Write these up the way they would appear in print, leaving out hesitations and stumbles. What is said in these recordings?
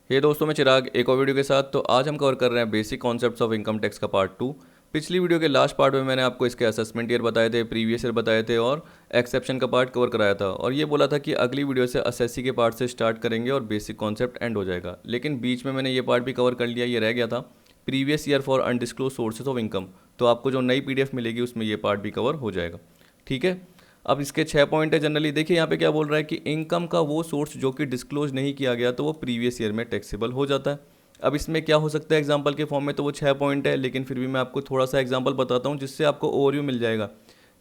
हे दोस्तों, मैं चिराग एक और वीडियो के साथ। तो आज हम कवर कर रहे हैं basic concepts of income tax का पार्ट 2। पिछली वीडियो के लास्ट पार्ट में मैंने आपको इसके असेसमेंट ईयर बताए थे, प्रीवियस ईयर बताए थे और एक्सेप्शन का पार्ट कवर कराया था। और ये बोला था कि अगली वीडियो से असेसी के पार्ट से स्टार्ट करेंगे और बेसिक कॉन्सेप्ट एंड हो जाएगा। लेकिन बीच में मैंने ये पार्ट भी कवर कर लिया, ये रह गया था previous year for undisclosed sources of income. तो आपको जो नई PDF मिलेगी उसमें ये पार्ट भी कवर हो जाएगा। ठीक है, अब इसके 6 पॉइंट है जनरली। देखिए यहाँ पे क्या बोल रहा है कि इनकम का वो सोर्स जो कि डिस्क्लोज नहीं किया गया तो वो प्रीवियस ईयर में टैक्सेबल हो जाता है। अब इसमें क्या हो सकता है एग्जांपल के फॉर्म में, तो वो 6 पॉइंट है, लेकिन फिर भी मैं आपको थोड़ा सा एग्जांपल बताता हूँ जिससे आपको ओवरव्यू मिल जाएगा।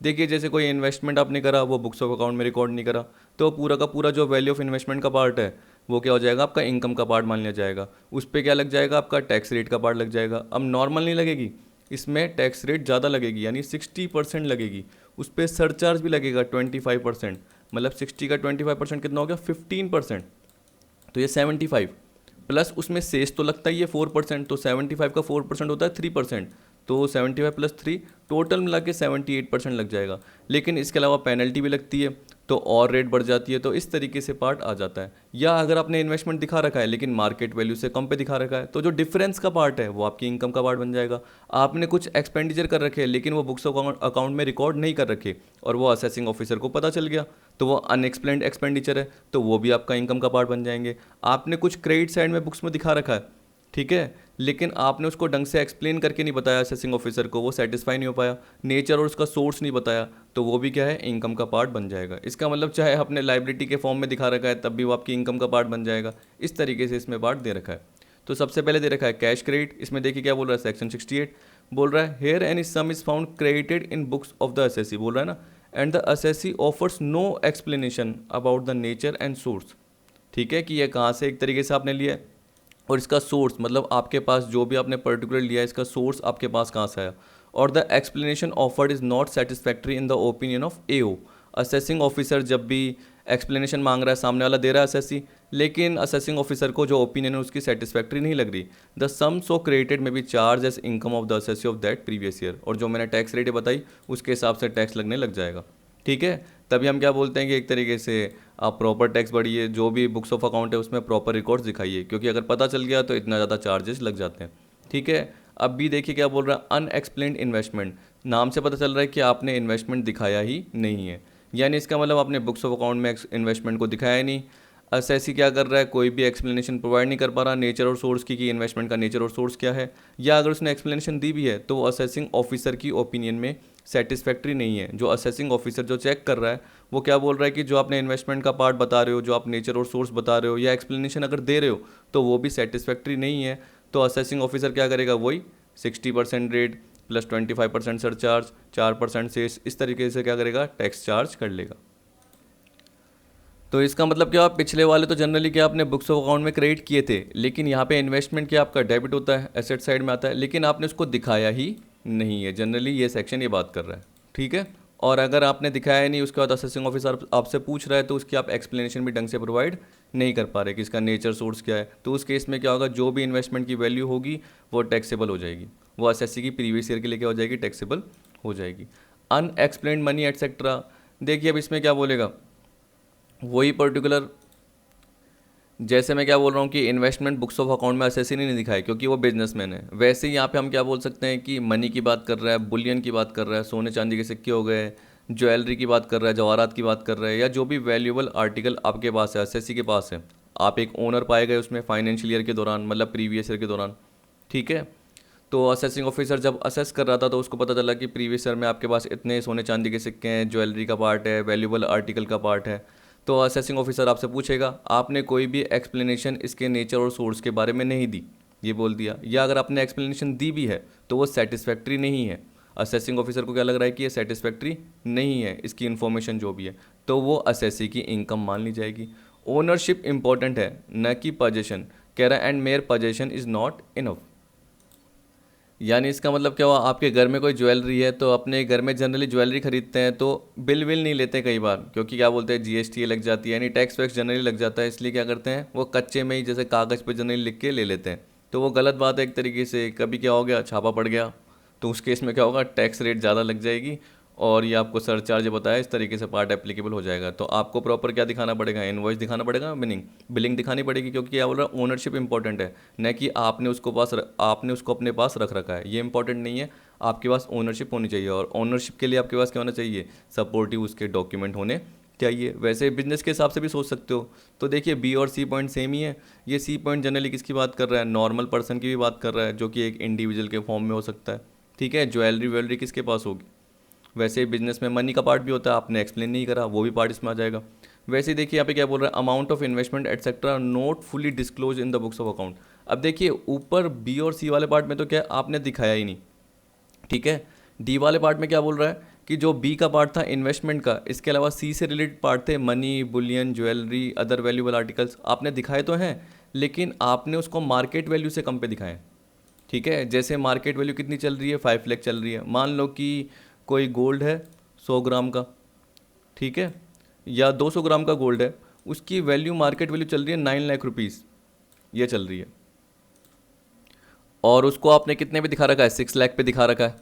देखिए, जैसे कोई इन्वेस्टमेंट आपने करा, वो बुक्स ऑफ अकाउंट में रिकॉर्ड नहीं करा, तो पूरा का पूरा जो वैल्यू ऑफ इन्वेस्टमेंट का पार्ट है वो क्या हो जाएगा, आपका इनकम का पार्ट मान लिया जाएगा। उस पर क्या लग जाएगा, आपका टैक्स रेट का पार्ट लग जाएगा। अब नॉर्मल नहीं लगेगी, इसमें टैक्स रेट ज़्यादा लगेगी, यानी 60% लगेगी। उस पर सरचार्ज भी लगेगा 25%। मतलब 60 का 25% कितना हो गया, 15%। तो ये 75 प्लस उसमें सेस तो लगता ही है 4%। तो 75 का 4% होता है 3%। तो 75 प्लस 3 टोटल मिला के 78% लग जाएगा। लेकिन इसके अलावा पेनल्टी भी लगती है तो और रेट बढ़ जाती है। तो इस तरीके से पार्ट आ जाता है। या अगर आपने इन्वेस्टमेंट दिखा रखा है लेकिन मार्केट वैल्यू से कम पे दिखा रखा है, तो जो डिफरेंस का पार्ट है वो आपकी इनकम का पार्ट बन जाएगा। आपने कुछ एक्सपेंडिचर कर रखे हैं लेकिन वो बुक्स अकाउंट में रिकॉर्ड नहीं कर रखे और वो असेसिंग ऑफिसर को पता चल गया, तो वो अनएक्सप्लेन्ड एक्सपेंडिचर है, तो वो भी आपका इनकम का पार्ट बन जाएंगे। आपने कुछ क्रेडिट साइड में बुक्स में दिखा रखा है, ठीक है, लेकिन आपने उसको ढंग से एक्सप्लेन करके नहीं बताया असेसिंग ऑफिसर को, वो सेटिस्फाई नहीं हो पाया, नेचर और उसका सोर्स नहीं बताया, तो वो भी क्या है, इनकम का पार्ट बन जाएगा। इसका मतलब चाहे आपने लाइबिलिटी के फॉर्म में दिखा रखा है तब भी वो आपकी इनकम का पार्ट बन जाएगा। इस तरीके से इसमें पार्ट दे रखा है। तो सबसे पहले दे रखा है कैश क्रेडिट। इसमें देखिए क्या बोल रहा है, सेक्शन 68 बोल रहा है, here any sum is found credited in books of the assessee, बोल रहा है ना, and the assessee offers no explanation about the nature and source. ठीक है, कि ये कहाँ से एक तरीके से आपने लिया है और इसका सोर्स, मतलब आपके पास जो भी आपने पर्टिकुलर लिया है इसका सोर्स आपके पास कहाँ से आया। और the explanation offered is not satisfactory in the opinion of AO। Assessing officer जब भी एक्सप्लेनेशन मांग रहा है, सामने वाला दे रहा है असेसी, लेकिन असेसिंग ऑफिसर को जो ओपिनियन है उसकी सेटिस्फैक्ट्री नहीं लग रही, the sum so created may be charge as income of the assessee of that previous year. और जो मैंने टैक्स रेट बताई उसके हिसाब से टैक्स लगने लग जाएगा। ठीक है, तभी हम क्या बोलते हैं कि एक तरीके से आप प्रॉपर टैक्स बढ़िए, जो भी बुक्स ऑफ अकाउंट है उसमें प्रॉपर रिकॉर्ड्स दिखाइए, क्योंकि अगर पता चल गया तो इतना ज़्यादा चार्जेस लग जाते हैं। ठीक है, अब भी देखिए क्या बोल रहा है, अनएक्सप्लेन्ड इन्वेस्टमेंट। नाम से पता चल रहा है कि आपने इन्वेस्टमेंट दिखाया ही नहीं है, यानी इसका मतलब आपने बुक्स ऑफ अकाउंट में इन्वेस्टमेंट को दिखाया ही नहीं। असेसी क्या कर रहा है, कोई भी एक्सप्लेनेशन प्रोवाइड नहीं कर पा रहा नेचर और सोर्स की, कि इन्वेस्टमेंट का नेचर और सोर्स क्या है। या अगर उसने एक्सप्लेनेशन दी भी है तो वो असेसिंग ऑफिसर की ओपिनियन में सेटिस्फैक्ट्री नहीं है। जो असेसिंग ऑफिसर जो चेक कर रहा है वो क्या बोल रहा है कि जो आपने इन्वेस्टमेंट का पार्ट बता रहे हो, जो आप नेचर और सोर्स बता रहे हो या एक्सप्लेनेशन अगर दे रहे हो, तो वो भी सेटिस्फैक्ट्री नहीं है। तो असेसिंग ऑफिसर क्या करेगा, वही 60% रेट प्लस 25% सरचार्ज, 4% से इस तरीके से क्या करेगा, टैक्स चार्ज कर लेगा। तो इसका मतलब क्या, पिछले वाले तो जनरली क्या आपने बुक्स ऑफ अकाउंट में क्रेडिट किए थे, लेकिन यहाँ पे इन्वेस्टमेंट क्या आपका डेबिट होता है, एसेट साइड में आता है, लेकिन आपने उसको दिखाया ही नहीं है। जनरली ये सेक्शन ये बात कर रहा है। ठीक है, और अगर आपने दिखाया ही नहीं, उसके बाद असेसिंग ऑफिसर आपसे पूछ रहा है तो उसकी आप एक्सप्लेनेशन भी ढंग से प्रोवाइड नहीं कर पा रहे कि इसका नेचर सोर्स क्या है, तो उस केस में क्या होगा, जो भी इन्वेस्टमेंट की वैल्यू होगी वो टैक्सेबल हो जाएगी, वो एसएससी की प्रीवियस ईयर के लिए क्या हो जाएगी, टैक्सेबल हो जाएगी। अनएक्सप्लेन्ड मनी एटसेट्रा, देखिए अब इसमें क्या बोलेगा, वही पर्टिकुलर जैसे मैं क्या बोल रहा हूँ कि इन्वेस्टमेंट बुक्स ऑफ अकाउंट में असेसी नहीं दिखाए क्योंकि वो बिजनेसमैन है, वैसे ही यहाँ पे हम क्या बोल सकते हैं कि मनी की बात कर रहा है, बुलियन की बात कर रहा है, सोने चांदी के सिक्के हो गए, ज्वेलरी की बात कर रहा है, जवाहरात की बात कर रहा है, या जो भी वैल्यूएबल आर्टिकल आपके पास है, असेसी के पास है, आप एक ओनर पाए गए उसमें फाइनेंशियल ईयर के दौरान, मतलब प्रीवियस ईयर के दौरान। ठीक है, तो असेसिंग ऑफिसर जब असेस कर रहा था तो उसको पता चला कि प्रीवियस ईयर में आपके पास इतने सोने चांदी के सिक्के हैं, ज्वेलरी का पार्ट है, वैल्यूएबल आर्टिकल का पार्ट है। तो असेसिंग ऑफिसर आपसे पूछेगा, आपने कोई भी एक्सप्लेनेशन इसके नेचर और सोर्स के बारे में नहीं दी, ये बोल दिया, या अगर आपने एक्सप्लेनेशन दी भी है तो वो सेटिस्फैक्ट्री नहीं है। असेसिंग ऑफिसर को क्या लग रहा है कि ये सेटिस्फैक्ट्री नहीं है इसकी इन्फॉर्मेशन जो भी है, तो वो असेसी की इनकम मान ली जाएगी। ओनरशिप इंपॉर्टेंट है, न कि पजेशन। कह रहा है and mayor possession is not enough, यानी इसका मतलब क्या हुआ, आपके घर में कोई ज्वेलरी है तो अपने घर में जनरली ज्वेलरी खरीदते हैं तो बिल विल नहीं लेते कई बार, क्योंकि क्या बोलते हैं GST लग जाती है, यानी टैक्स वैक्स जनरली लग जाता है, इसलिए क्या करते हैं वो कच्चे में ही जैसे कागज़ पे जनरली लिख के ले लेते हैं। तो वो गलत बात है एक तरीके से। कभी क्या हो गया, छापा पड़ गया, तो उस केस में क्या होगा, टैक्स रेट ज़्यादा लग जाएगी और ये आपको सरचार्ज बताया, इस तरीके से पार्ट एप्लीकेबल हो जाएगा। तो आपको प्रॉपर क्या दिखाना पड़ेगा, इनवॉइस दिखाना पड़ेगा, बिलिंग दिखानी पड़ेगी, क्योंकि क्या बोल रहा है, ओनरशिप इंपॉर्टेंट है, न कि आपने उसको अपने पास रख रखा है, ये इंपॉर्टेंट नहीं है। आपके पास ओनरशिप होनी चाहिए, और ओनरशिप के लिए आपके पास क्या होना चाहिए, सपोर्टिव उसके डॉक्यूमेंट होने चाहिए। वैसे बिजनेस के हिसाब से भी सोच सकते हो। तो देखिए बी और सी पॉइंट सेम ही है। ये सी पॉइंट जनरली किसकी बात कर रहा है, नॉर्मल पर्सन की भी बात कर रहा है, जो कि एक इंडिविजुअल के फॉर्म में हो सकता है। ठीक है, ज्वेलरी वेलरी किसके पास होगी। वैसे ही बिजनेस में मनी का पार्ट भी होता है, आपने एक्सप्लेन नहीं करा, वो भी पार्ट इसमें आ जाएगा। वैसे ही देखिए यहाँ पे क्या बोल रहा है, amount of investment etcetera not fully disclose in the books of account. अब देखिए ऊपर बी और सी वाले पार्ट में तो क्या आपने दिखाया ही नहीं, ठीक है। डी वाले पार्ट में क्या बोल रहा है कि जो बी का पार्ट था इन्वेस्टमेंट का, इसके अलावा सी से रिलेटेड पार्ट थे, money, Boolean, jewellery, other valuable articles, आपने दिखाए तो हैं, लेकिन आपने उसको मार्केट वैल्यू से कम पे दिखाएं। ठीक है, जैसे मार्केट वैल्यू कितनी चल रही है, 5 लाख चल रही है। मान लो कि कोई गोल्ड है 100 ग्राम का, ठीक है, या 200 ग्राम का गोल्ड है, उसकी वैल्यू मार्केट वैल्यू चल रही है 9 लाख रुपीज़, ये चल रही है। और उसको आपने कितने पे दिखा रखा है, 6 लाख पे दिखा रखा है।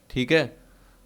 ठीक है,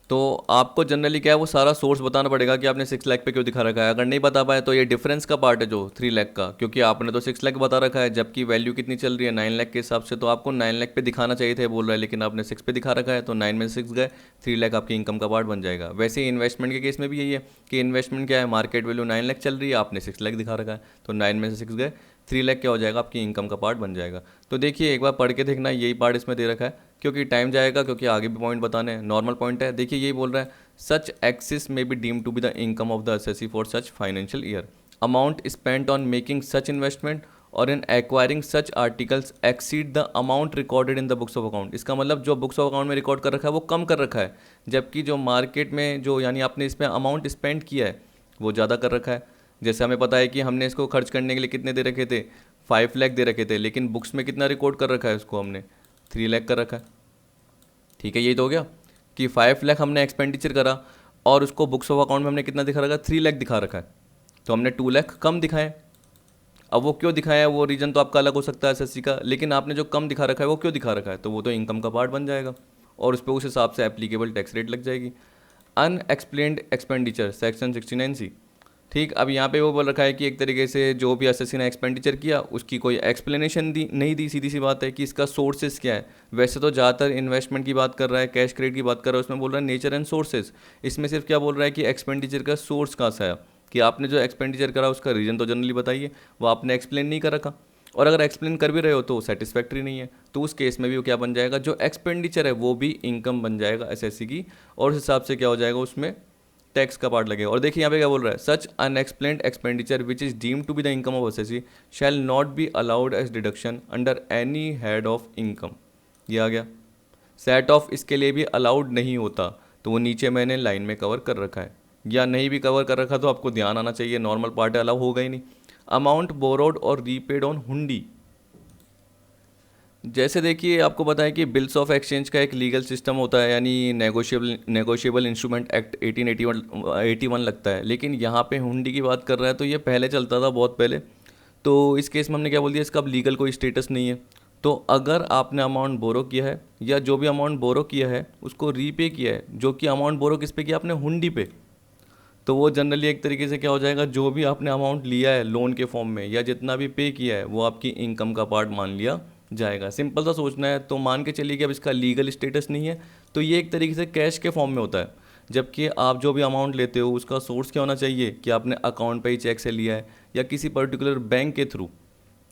तो आपको जनरली क्या है, वो सारा सोर्स बताना पड़ेगा कि आपने 6 लाख पे क्यों दिखा रखा है। अगर नहीं बता पाए तो ये डिफरेंस का पार्ट है जो 3 लाख का, क्योंकि आपने तो 6 लाख बता रखा है, जबकि वैल्यू कितनी चल रही है 9 लाख के हिसाब से, तो आपको 9 लाख पे दिखाना चाहिए था बोल रहा है, लेकिन आपने 6 पे दिखा रखा है, तो 9 में से 6 गए, 3 लाख आपकी इनकम का पार्ट बन जाएगा। वैसे ही इन्वेस्टमेंट के केस में भी यही है कि इन्वेस्टमेंट क्या है, मार्केट वैल्यू 9 लाख चल रही है, आपने 6 लाख दिखा रखा है, तो 9 में से 6 गए, 3 लाख क्या हो जाएगा, आपकी इनकम का पार्ट बन जाएगा। तो देखिए एक बार पढ़ के देखना, यही पार्ट इसमें दे रखा है, क्योंकि टाइम जाएगा, क्योंकि आगे भी पॉइंट बताने हैं। नॉर्मल पॉइंट है, देखिए यही बोल रहा है, सच एक्सिस में be deem to be the income of the assessee for such financial year, amount spent on making such investment और in acquiring such articles exceed the amount recorded in the books of account. इसका मतलब जो books of account में record कर रखा है वो कम कर रखा है, जबकि जो मार्केट में जो यानी आपने इसमें अमाउंट स्पेंड किया है वो ज़्यादा कर रखा है। जैसे हमें पता है कि हमने इसको खर्च करने के लिए कितने दे रखे थे, 5 लाख दे रखे थे, लेकिन बुक्स में कितना रिकॉर्ड कर रखा है, उसको हमने 3 लाख कर रखा है। ठीक है, यही तो हो गया कि 5 लाख हमने एक्सपेंडिचर करा, और उसको बुक्स ऑफ अकाउंट में हमने कितना दिखा रखा है, 3 लाख दिखा रखा है, तो हमने 2 लाख कम दिखाए। अब वो क्यों दिखाया है, वो रीज़न तो आपका अलग हो सकता है एसएससी का, लेकिन आपने जो कम दिखा रखा है वो क्यों दिखा रखा है, तो वो तो इनकम का पार्ट बन जाएगा, और उस पर उस हिसाब से एप्लीकेबल टैक्स रेट लग जाएगी। Unexplained expenditure section 69C। ठीक, अब यहाँ पे वो बोल रखा है कि एक तरीके से जो भी एसएससी ने एक्सपेंडिचर किया उसकी कोई एक्सप्लेनेशन नहीं दी, सीधी सी बात है कि इसका सोर्सेज क्या है। वैसे तो ज़्यादातर इन्वेस्टमेंट की बात कर रहा है, कैश क्रेडिट की बात कर रहा है, उसमें बोल रहा है नेचर एंड सोर्सेज। इसमें सिर्फ क्या बोल रहा है कि एक्सपेंडिचर का सोर्स कहाँ से आया, कि आपने जो एक्सपेंडिचर करा उसका रीज़न तो जनरली बताइए, वो आपने एक्सप्लेन नहीं कर रखा, और अगर एक्सप्लेन कर भी रहे हो तो सेटिस्फैक्ट्री नहीं है, तो उस केस में भी वो क्या बन जाएगा, जो एक्सपेंडिचर है वो भी इनकम बन जाएगा एसएससी की, और उस हिसाब से क्या हो जाएगा, उसमें टैक्स का पार्ट लगेगा। और देखिए यहाँ पे क्या बोल रहा है, such unexplained expenditure which is deemed to be the income of assessee shall not be allowed as deduction under any head of income. ये आ गया। सेट ऑफ इसके लिए भी अलाउड नहीं होता, तो वो नीचे मैंने लाइन में कवर कर रखा है, या नहीं भी कवर कर रखा तो आपको ध्यान आना चाहिए, नॉर्मल पार्ट अलाउ होगा ही नहीं। अमाउंट बोरोड और रीपेड ऑन हुंडी। जैसे देखिए आपको पता है कि बिल्स ऑफ एक्सचेंज का एक लीगल सिस्टम होता है, यानी नेगोशिएबल इंस्ट्रूमेंट एक्ट 1881 लगता है, लेकिन यहाँ पे हुंडी की बात कर रहा है, तो ये पहले चलता था, बहुत पहले। तो इस केस में हमने क्या बोल दिया, इसका अब लीगल कोई स्टेटस नहीं है। तो अगर आपने अमाउंट बोरो किया है, या जो भी अमाउंट बोरो किया है उसको रीपे किया है, जो कि अमाउंट बोरो किस पे किया आपने, हुंडी पे, तो वो जनरली एक तरीके से क्या हो जाएगा, जो भी आपने अमाउंट लिया है लोन के फॉर्म में, या जितना भी पे किया है, वो आपकी इनकम का पार्ट मान लिया जाएगा। सिंपल सा सोचना है। तो मान के चलिए कि अब इसका लीगल स्टेटस नहीं है, तो ये एक तरीके से कैश के फॉर्म में होता है, जबकि आप जो भी अमाउंट लेते हो उसका सोर्स क्या होना चाहिए, कि आपने अकाउंट पे ही चेक से लिया है, या किसी पर्टिकुलर बैंक के थ्रू।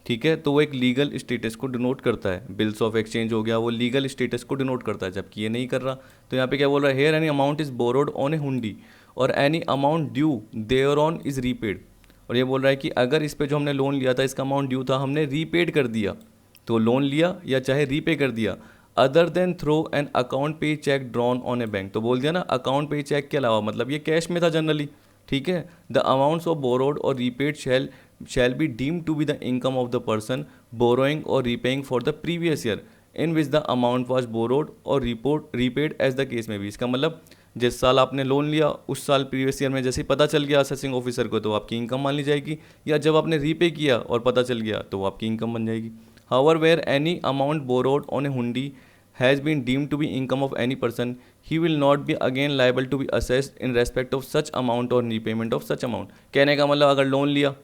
ठीक है, तो वो एक लीगल स्टेटस को डिनोट करता है। बिल्स ऑफ एक्सचेंज हो गया, वो लीगल स्टेटस को डिनोट करता है, जबकि ये नहीं कर रहा। तो यहाँ पे क्या बोल रहा है, here any amount is borrowed on a hundi और any amount due thereon is repaid. और ये बोल रहा है कि अगर इस पे जो हमने लोन लिया था, इसका अमाउंट ड्यू था, हमने रीपेड कर दिया, तो लोन लिया या चाहे रीपे कर दिया, other than through an account payee cheque drawn on a bank. तो बोल दिया ना, अकाउंट पे चेक के अलावा, मतलब ये कैश में था जनरली। ठीक है, द अमाउंट्स ऑफ बोरोड और repaid shall be deemed to be the income of the person borrowing और repaying for the previous year in which the amount was borrowed और रीपेड एज द केस में भी। इसका मतलब जिस साल आपने लोन लिया उस साल प्रीवियस ईयर में जैसे ही पता चल गया असेसिंग ऑफिसर को, तो आपकी इनकम मान ली जाएगी, या जब आपने रीपे किया और पता चल गया तो वो आपकी इनकम बन जाएगी। However, where any amount borrowed on a hundi has been deemed to be income of any person, he will not be again liable to be assessed in respect of such amount or repayment of such amount। कहने का मतलब अगर loan लिया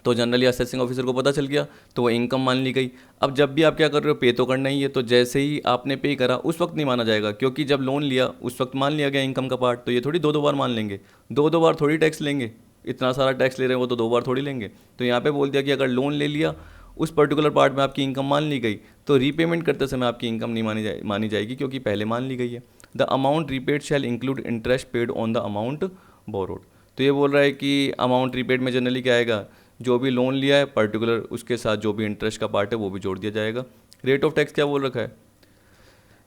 तो generally assessing officer को पता चल गया तो वो इनकम मान ली गई। अब जब भी आप क्या कर रहे हो, पे तो करना ही है, तो जैसे ही आपने पे करा उस वक्त नहीं माना जाएगा, क्योंकि जब लोन लिया उस वक्त मान लिया गया इनकम का पार्ट, तो ये थोड़ी दो दो बार मान लेंगे, दो बार थोड़ी टैक्स लेंगे, इतना सारा टैक्स ले रहे हैं वो तो दो बार थोड़ी लेंगे। तो यहाँ पे बोल दिया कि अगर लोन ले लिया उस पर्टिकुलर पार्ट में आपकी इनकम मान ली गई तो रीपेमेंट करते समय आपकी इनकम नहीं मानी जाएगी क्योंकि पहले मान ली गई है। The amount repaid shall include interest paid on the amount borrowed. तो ये बोल रहा है कि अमाउंट रीपेड में जनरली क्या आएगा, जो भी लोन लिया है पर्टिकुलर उसके साथ जो भी इंटरेस्ट का पार्ट है वो भी जोड़ दिया जाएगा। रेट ऑफ टैक्स क्या बोल रखा है,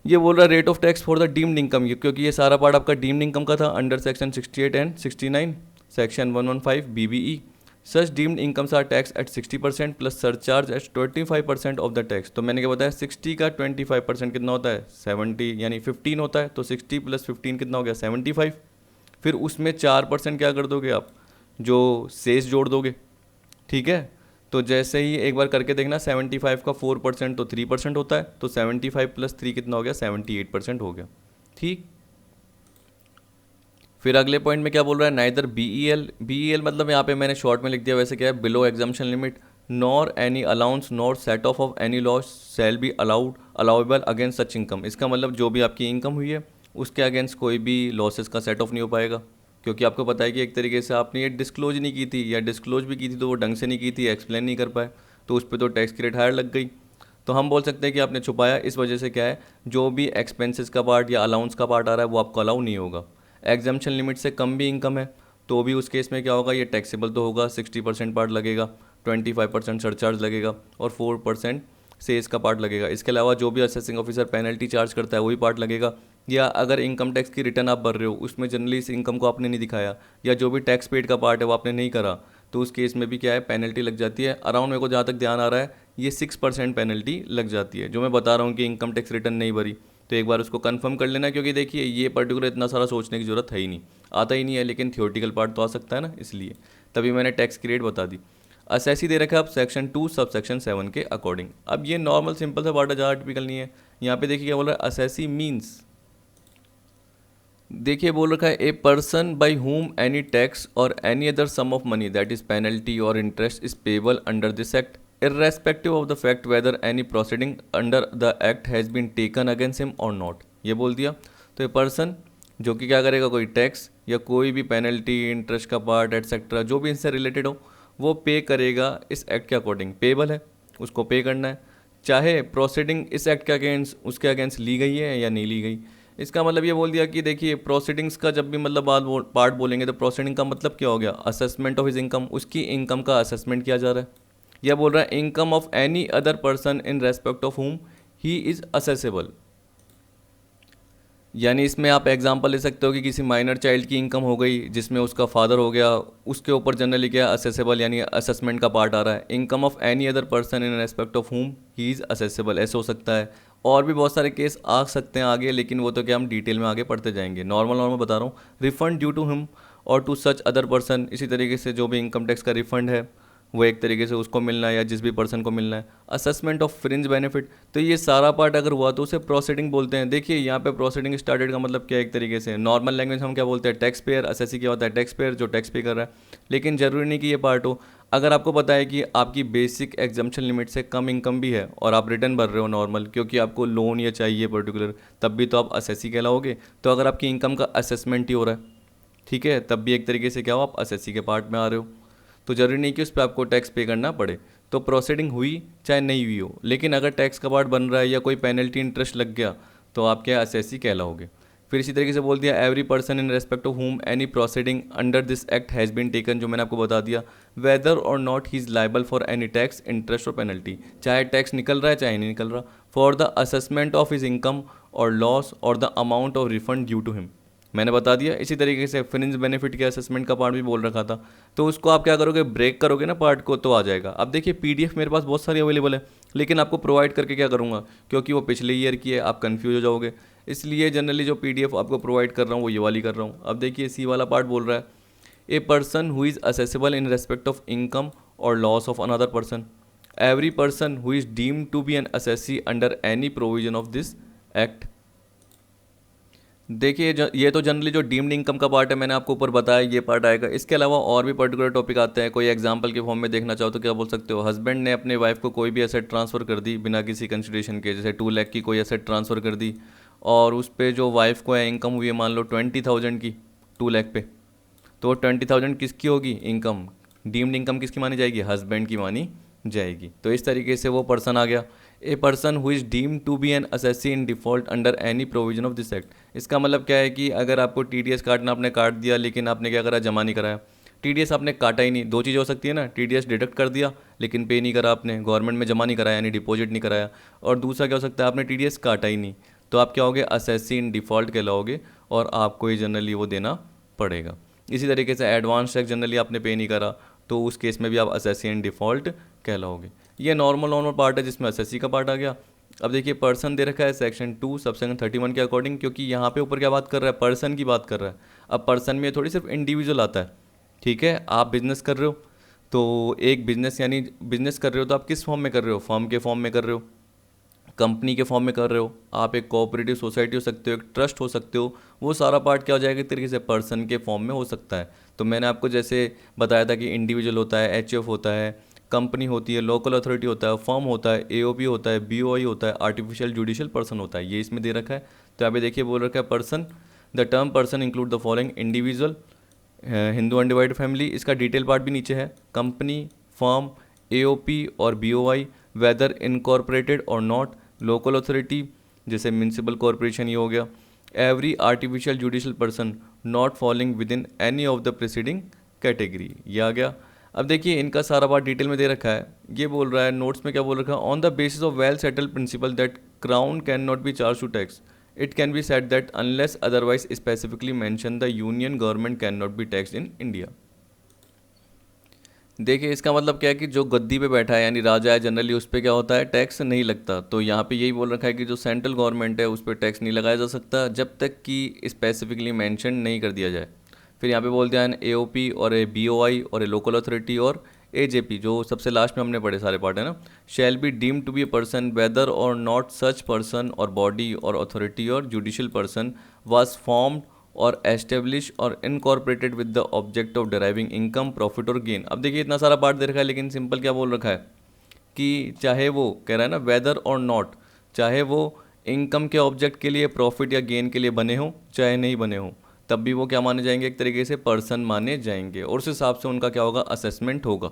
ये बोल रहा है rate of tax for the deemed income, क्योंकि ये सारा पार्ट आपका डीम्ड इनकम का था under section 68 and 69 section 115 BBE। Such deemed incomes are tax at 60% plus surcharge at 25% of the tax. तो मैंने क्या बताया, 60 का 25% कितना होता है 70 यानी 15 होता है, तो 60 + 15 कितना हो गया 75। फिर उसमें 4% क्या कर दोगे आप, जो सेस जोड़ दोगे, ठीक है। तो जैसे ही एक बार करके देखना, 75 का 4% तो 3% होता है, तो 75 + 3 कितना हो गया 78% हो गया, ठीक। फिर अगले पॉइंट में क्या बोल रहा है, नाइदर बीईएल मतलब यहाँ पे मैंने शॉर्ट में लिख दिया, वैसे क्या है below exemption limit, nor any allowance nor set of any loss shall be allowable against such income. इसका मतलब जो भी आपकी इनकम हुई है उसके अगेंस्ट कोई भी लॉसेस का सेट ऑफ नहीं हो पाएगा, क्योंकि आपको पता है कि एक तरीके से आपने ये डिस्क्लोज नहीं की थी, या डिस्क्लोज भी की थी तो वो ढंग से नहीं की थी, एक्सप्लेन नहीं कर पाए, तो उस पर तो टैक्स की रेट हायर लग गई। तो हम बोल सकते हैं कि आपने छुपाया, इस वजह से क्या है जो भी एक्सपेंसेस का पार्ट या अलाउंस का पार्ट आ रहा है वो आपको अलाउ नहीं होगा। एग्जाम्पशन लिमिट से कम भी इनकम है तो भी उस केस में क्या होगा, ये टैक्सेबल तो होगा, 60% पार्ट लगेगा, 25% सरचार्ज लगेगा और 4% सेस का पार्ट लगेगा। इसके अलावा जो भी असेसिंग ऑफिसर पेनल्टी चार्ज करता है वही पार्ट लगेगा। या अगर इनकम टैक्स की रिटर्न आप भर रहे हो उसमें जनरली इस इनकम को आपने नहीं दिखाया, या जो भी टैक्स पेड का पार्ट है वो आपने नहीं करा, तो उस केस में भी क्या है पेनल्टी लग जाती है। अराउंड मेरे को जहाँ तक ध्यान आ रहा है ये 6% पेनल्टी लग जाती है, जो मैं बता रहा हूँ कि इनकम टैक्स रिटर्न नहीं भरी। तो एक बार उसको कंफर्म कर लेना, क्योंकि देखिए ये पर्टिकुलर इतना सारा सोचने की ज़रूरत है ही नहीं, आता ही नहीं है, लेकिन थियोरटिकल पार्ट तो आ सकता है ना, इसलिए तभी मैंने टैक्स की रेट बता दी। असेसी दे रखा है अब सेक्शन 2 सब सेक्शन 7 के अकॉर्डिंग। अब ये नॉर्मल सिंपल सा पार्ट है, ज़्यादा टिपिकल नहीं है। यहाँ पे देखिए क्या बोल रहा है, असेसी मीन्स, देखिए बोल रखा है a person by whom any tax और any other sum of money that is penalty और interest is payable under this act irrespective of the fact whether any proceeding under the act has been taken against him or not। ये बोल दिया। तो ये person जो कि क्या करेगा, कोई टैक्स या कोई भी पेनल्टी इंटरेस्ट का पार्ट एटसेट्रा जो भी इनसे रिलेटेड हो वो पे करेगा इस एक्ट के अकॉर्डिंग, पेबल है उसको पे करना है, चाहे प्रोसीडिंग इस एक्ट के अगेंस्ट उसके अगेंस्ट ली गई है या नहीं ली गई। इसका मतलब ये बोल दिया कि देखिए प्रोसीडिंग्स का जब भी मतलब पार्ट बोलेंगे तो प्रोसीडिंग का मतलब क्या हो गया, असेसमेंट ऑफ हिज इनकम, उसकी इनकम का असेसमेंट किया जा रहा है। यह बोल रहा है income of any other person in respect of हुम ही इज असेसेबल, यानी इसमें आप एग्जांपल ले सकते हो कि किसी माइनर चाइल्ड की इनकम हो गई जिसमें उसका फादर हो गया, उसके ऊपर जनरली क्या असेसेबल यानी असेसमेंट का पार्ट आ रहा है। Income of any other person in respect of हुम ही इज़ असेसेबल, ऐसे हो सकता है। और भी बहुत सारे केस आ सकते हैं आगे, लेकिन वो तो क्या हम डिटेल में आगे पढ़ते जाएंगे। नॉर्मल बता रहा हूँ, रिफंड ड्यू टू हिम और टू सच अदर पर्सन, इसी तरीके से जो भी इनकम टैक्स का रिफंड है वो एक तरीके से उसको मिलना है या जिस भी पर्सन को मिलना है। असेसमेंट ऑफ फ्रिंज बेनिफिट, तो ये सारा पार्ट अगर हुआ तो उसे प्रोसीडिंग बोलते हैं। देखिए यहाँ पे प्रोसीडिंग स्टार्टेड का मतलब क्या है, एक तरीके से नॉर्मल लैंग्वेज हम क्या बोलते हैं टैक्स पेयर, असेसी क्या होता है टैक्स पेयर जो टैक्स पे कर रहा है, लेकिन ज़रूरी नहीं कि ये पार्ट हो। अगर आपको पता है कि आपकी बेसिक एग्जाम्पशन लिमिट से कम इनकम भी है और आप रिटर्न भर रहे हो नॉर्मल, क्योंकि आपको लोन या चाहिए पर्टिकुलर, तब भी तो आप असेसी कहलाओगे। तो अगर आपकी इनकम का असेसमेंट ही हो रहा है, ठीक है, तब भी एक तरीके से क्या हो आप असेसी के पार्ट में आ रहे हो, तो जरूरी नहीं कि उस पर आपको टैक्स पे करना पड़े। तो प्रोसीडिंग हुई चाहे नहीं हुई हो, लेकिन अगर टैक्स का पार्ट बन रहा है या कोई पेनल्टी इंटरेस्ट लग गया तो आप क्या असेसी कहलाओगे। फिर इसी तरीके से बोल दिया every person in respect of whom any proceeding under this act has been taken, जो मैंने आपको बता दिया, whether or not he is liable for any tax interest or penalty, चाहे टैक्स निकल रहा है चाहे नहीं निकल रहा, for the assessment of his income और loss or the amount of refund due to him, मैंने बता दिया। इसी तरीके से फ्रिंज बेनिफिट के असेसमेंट का पार्ट भी बोल रखा था, तो उसको आप क्या करोगे ब्रेक करोगे ना पार्ट को तो आ जाएगा। अब देखिए पीडीएफ मेरे पास बहुत सारी अवेलेबल है, लेकिन आपको प्रोवाइड करके क्या करूँगा, क्योंकि वो पिछले ईयर की है आप कन्फ्यूज हो जाओगे, इसलिए जनरली जो पीडीएफ आपको प्रोवाइड कर रहा हूँ वो ये वाली कर रहा हूँ। अब देखिए सी वाला पार्ट बोल रहा है a person who is assessable in respect of income और loss of another person, every person who is deemed to be an assessee under any provision of this act. देखिए ये तो जनरली जो डीम्ड इनकम का part है मैंने आपको ऊपर बताया, ये पार्ट आएगा। इसके अलावा और भी पर्टिकुलर टॉपिक आते हैं। कोई एग्जांपल के फॉर्म में देखना चाहो तो क्या बोल सकते हो, हस्बैंड ने अपने वाइफ को कोई भी एसेट ट्रांसफ़र कर दी बिना किसी कंसिडरेशन के, जैसे 2 लाख की कोई एसेट ट्रांसफ़र कर दी और उस पर जो वाइफ को है इनकम हुई है मान लो 20,000 की 2 लाख पे, तो वो 20,000 किसकी होगी इनकम, डीम्ड इनकम किसकी मानी जाएगी, हस्बैंड की मानी जाएगी। तो इस तरीके से वो पर्सन आ गया। A person who is deemed to be an assessee in default under any provision of this act. इसका मतलब क्या है कि अगर आपको टीडीएस काटना आपने काट दिया लेकिन आपने क्या करा, जमा नहीं कराया। टीडीएस आपने काटा ही नहीं, दो चीज़ हो सकती है ना, टीडीएस डिडक्ट कर दिया लेकिन पे नहीं करा आपने, गवर्नमेंट में जमा नहीं कराया यानी डिपॉजिट नहीं कराया, और दूसरा क्या हो सकता है आपने टीडीएस काटा ही नहीं, तो आप क्या होगे, असेसी इन डिफ़ॉल्ट कहलाओगे और आपको ही जनरली वो देना पड़ेगा। इसी तरीके से एडवांस टैक्स जनरली आपने पे नहीं करा तो उस केस में भी आप असेसी इन डिफ़ॉल्ट कहलाओगे। ये नॉर्मल पार्ट है जिसमें असेसी का पार्ट आ गया। अब देखिए पर्सन दे रखा है सेक्शन 2 सबसेक्शन 31 के अकॉर्डिंग, क्योंकि यहाँ पे ऊपर क्या बात कर रहा है, पर्सन की बात कर रहा है। अब पर्सन में थोड़ी सिर्फ इंडिविजुअल आता है, ठीक है। आप बिजनेस कर रहे हो तो एक बिजनेस यानी बिजनेस कर रहे हो तो आप किस फॉर्म में कर रहे हो, फर्म के फॉर्म में कर रहे हो, कंपनी के फॉर्म में कर रहे हो, आप एक कोऑपरेटिव सोसाइटी हो सकते हो, एक ट्रस्ट हो सकते हो, वो सारा पार्ट क्या हो जाएगा एक तरीके से पर्सन के फॉर्म में हो सकता है। तो मैंने आपको जैसे बताया था कि इंडिविजुअल होता है, एचएफ होता है, कंपनी होती है, लोकल अथॉरिटी होता है, फर्म होता है, एओपी होता है, बीओआई होता है, आर्टिफिशियल जुडिशियल पर्सन होता है, ये इसमें दे रखा है। तो यहाँ पे देखिए बोल रखा है person, the term person include the following individual, Hindu undivided family, इसका डिटेल पार्ट भी नीचे है, कंपनी, फर्म, एओपी और बीओआई, वेदर इनकॉर्पोरेटेड और नॉट, लोकल अथॉरिटी जैसे म्यूनसिपल कॉरपोरेशन ये हो गया, every artificial judicial person not falling with in any of the preceding category, ये आ गया। अब देखिए इनका सारा बात डिटेल में दे रखा है। ये बोल रहा है नोट्स में क्या बोल रखा है, on the basis of well settled principle that crown can not be charge to tax, it can be said that unless otherwise specifically mention the union government can not be tax in India. देखिए इसका मतलब क्या है कि जो गद्दी पे बैठा है यानी राजा है जनरली उस पर क्या होता है, टैक्स नहीं लगता। तो यहाँ पे यही बोल रखा है कि जो सेंट्रल गवर्नमेंट है उस पर टैक्स नहीं लगाया जा सकता जब तक कि स्पेसिफिकली मेंशन नहीं कर दिया जाए। फिर यहाँ पे बोल दिया है एओपी और ए बीओआई और ए लोकल अथॉरिटी और एजेपी, जो सबसे लास्ट में हमने पढ़े सारे पार्ट है ना, shall be deem to be a person whether or not such person or body or authority or judicial person was formed or establish or incorporated with the object of deriving income profit or gain. अब देखिए इतना सारा part दे रखा है लेकिन simple क्या बोल रखा है कि चाहे वो कह रहा है ना वेदर और नॉट, चाहे वो इनकम के ऑब्जेक्ट के लिए प्रॉफिट या गेन के लिए बने हो चाहे नहीं बने हो, तब भी वो क्या माने जाएंगे, एक तरीके से पर्सन माने जाएंगे और उस हिसाब से उनका क्या होगा, असेसमेंट होगा।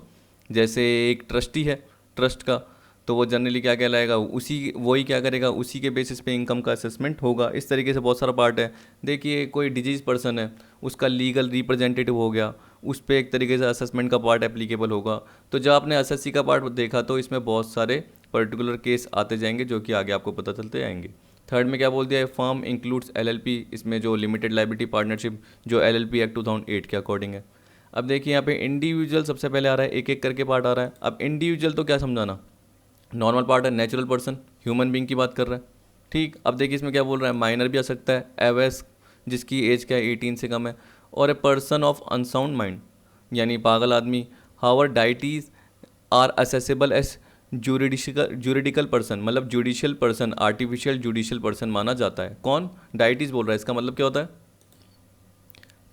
जैसे एक ट्रस्टी है ट्रस्ट का, तो वो जनरली क्या कहलाएगा, उसी वही क्या करेगा, उसी के बेसिस पे इनकम का असेसमेंट होगा। इस तरीके से बहुत सारा पार्ट है। देखिए कोई डिजीज पर्सन है उसका लीगल रिप्रेजेंटेटिव हो गया, उस पर एक तरीके से असेसमेंट का पार्ट एप्लीकेबल होगा। तो जब आपने एसएससी का पार्ट देखा तो इसमें बहुत सारे पर्टिकुलर केस आते जाएंगे जो कि आगे आपको पता चलते जाएंगे। थर्ड में क्या बोल दिया है, फर्म इंक्लूड्स एलएलपी, इसमें जो लिमिटेड लाइबिलिटी पार्टनरशिप जो एलएलपी एक्ट 2008 के अकॉर्डिंग है। अब देखिए यहाँ पे इंडिविजुअल सबसे पहले आ रहा है, एक एक करके पार्ट आ रहा है। अब इंडिविजुअल तो क्या समझाना, नॉर्मल पार्ट है, नेचुरल पर्सन ह्यूमन बीइंग की बात कर रहा है, ठीक। अब देखिए इसमें क्या बोल रहा है, माइनर भी आ सकता है, एवएस जिसकी एज क्या है 18 से कम है, और a person of unsound mind यानी पागल आदमी। However deities are assessable as juridical person, मतलब judicial person, artificial judicial person माना जाता है। कौन, डाइटीज बोल रहा है, इसका मतलब क्या होता है,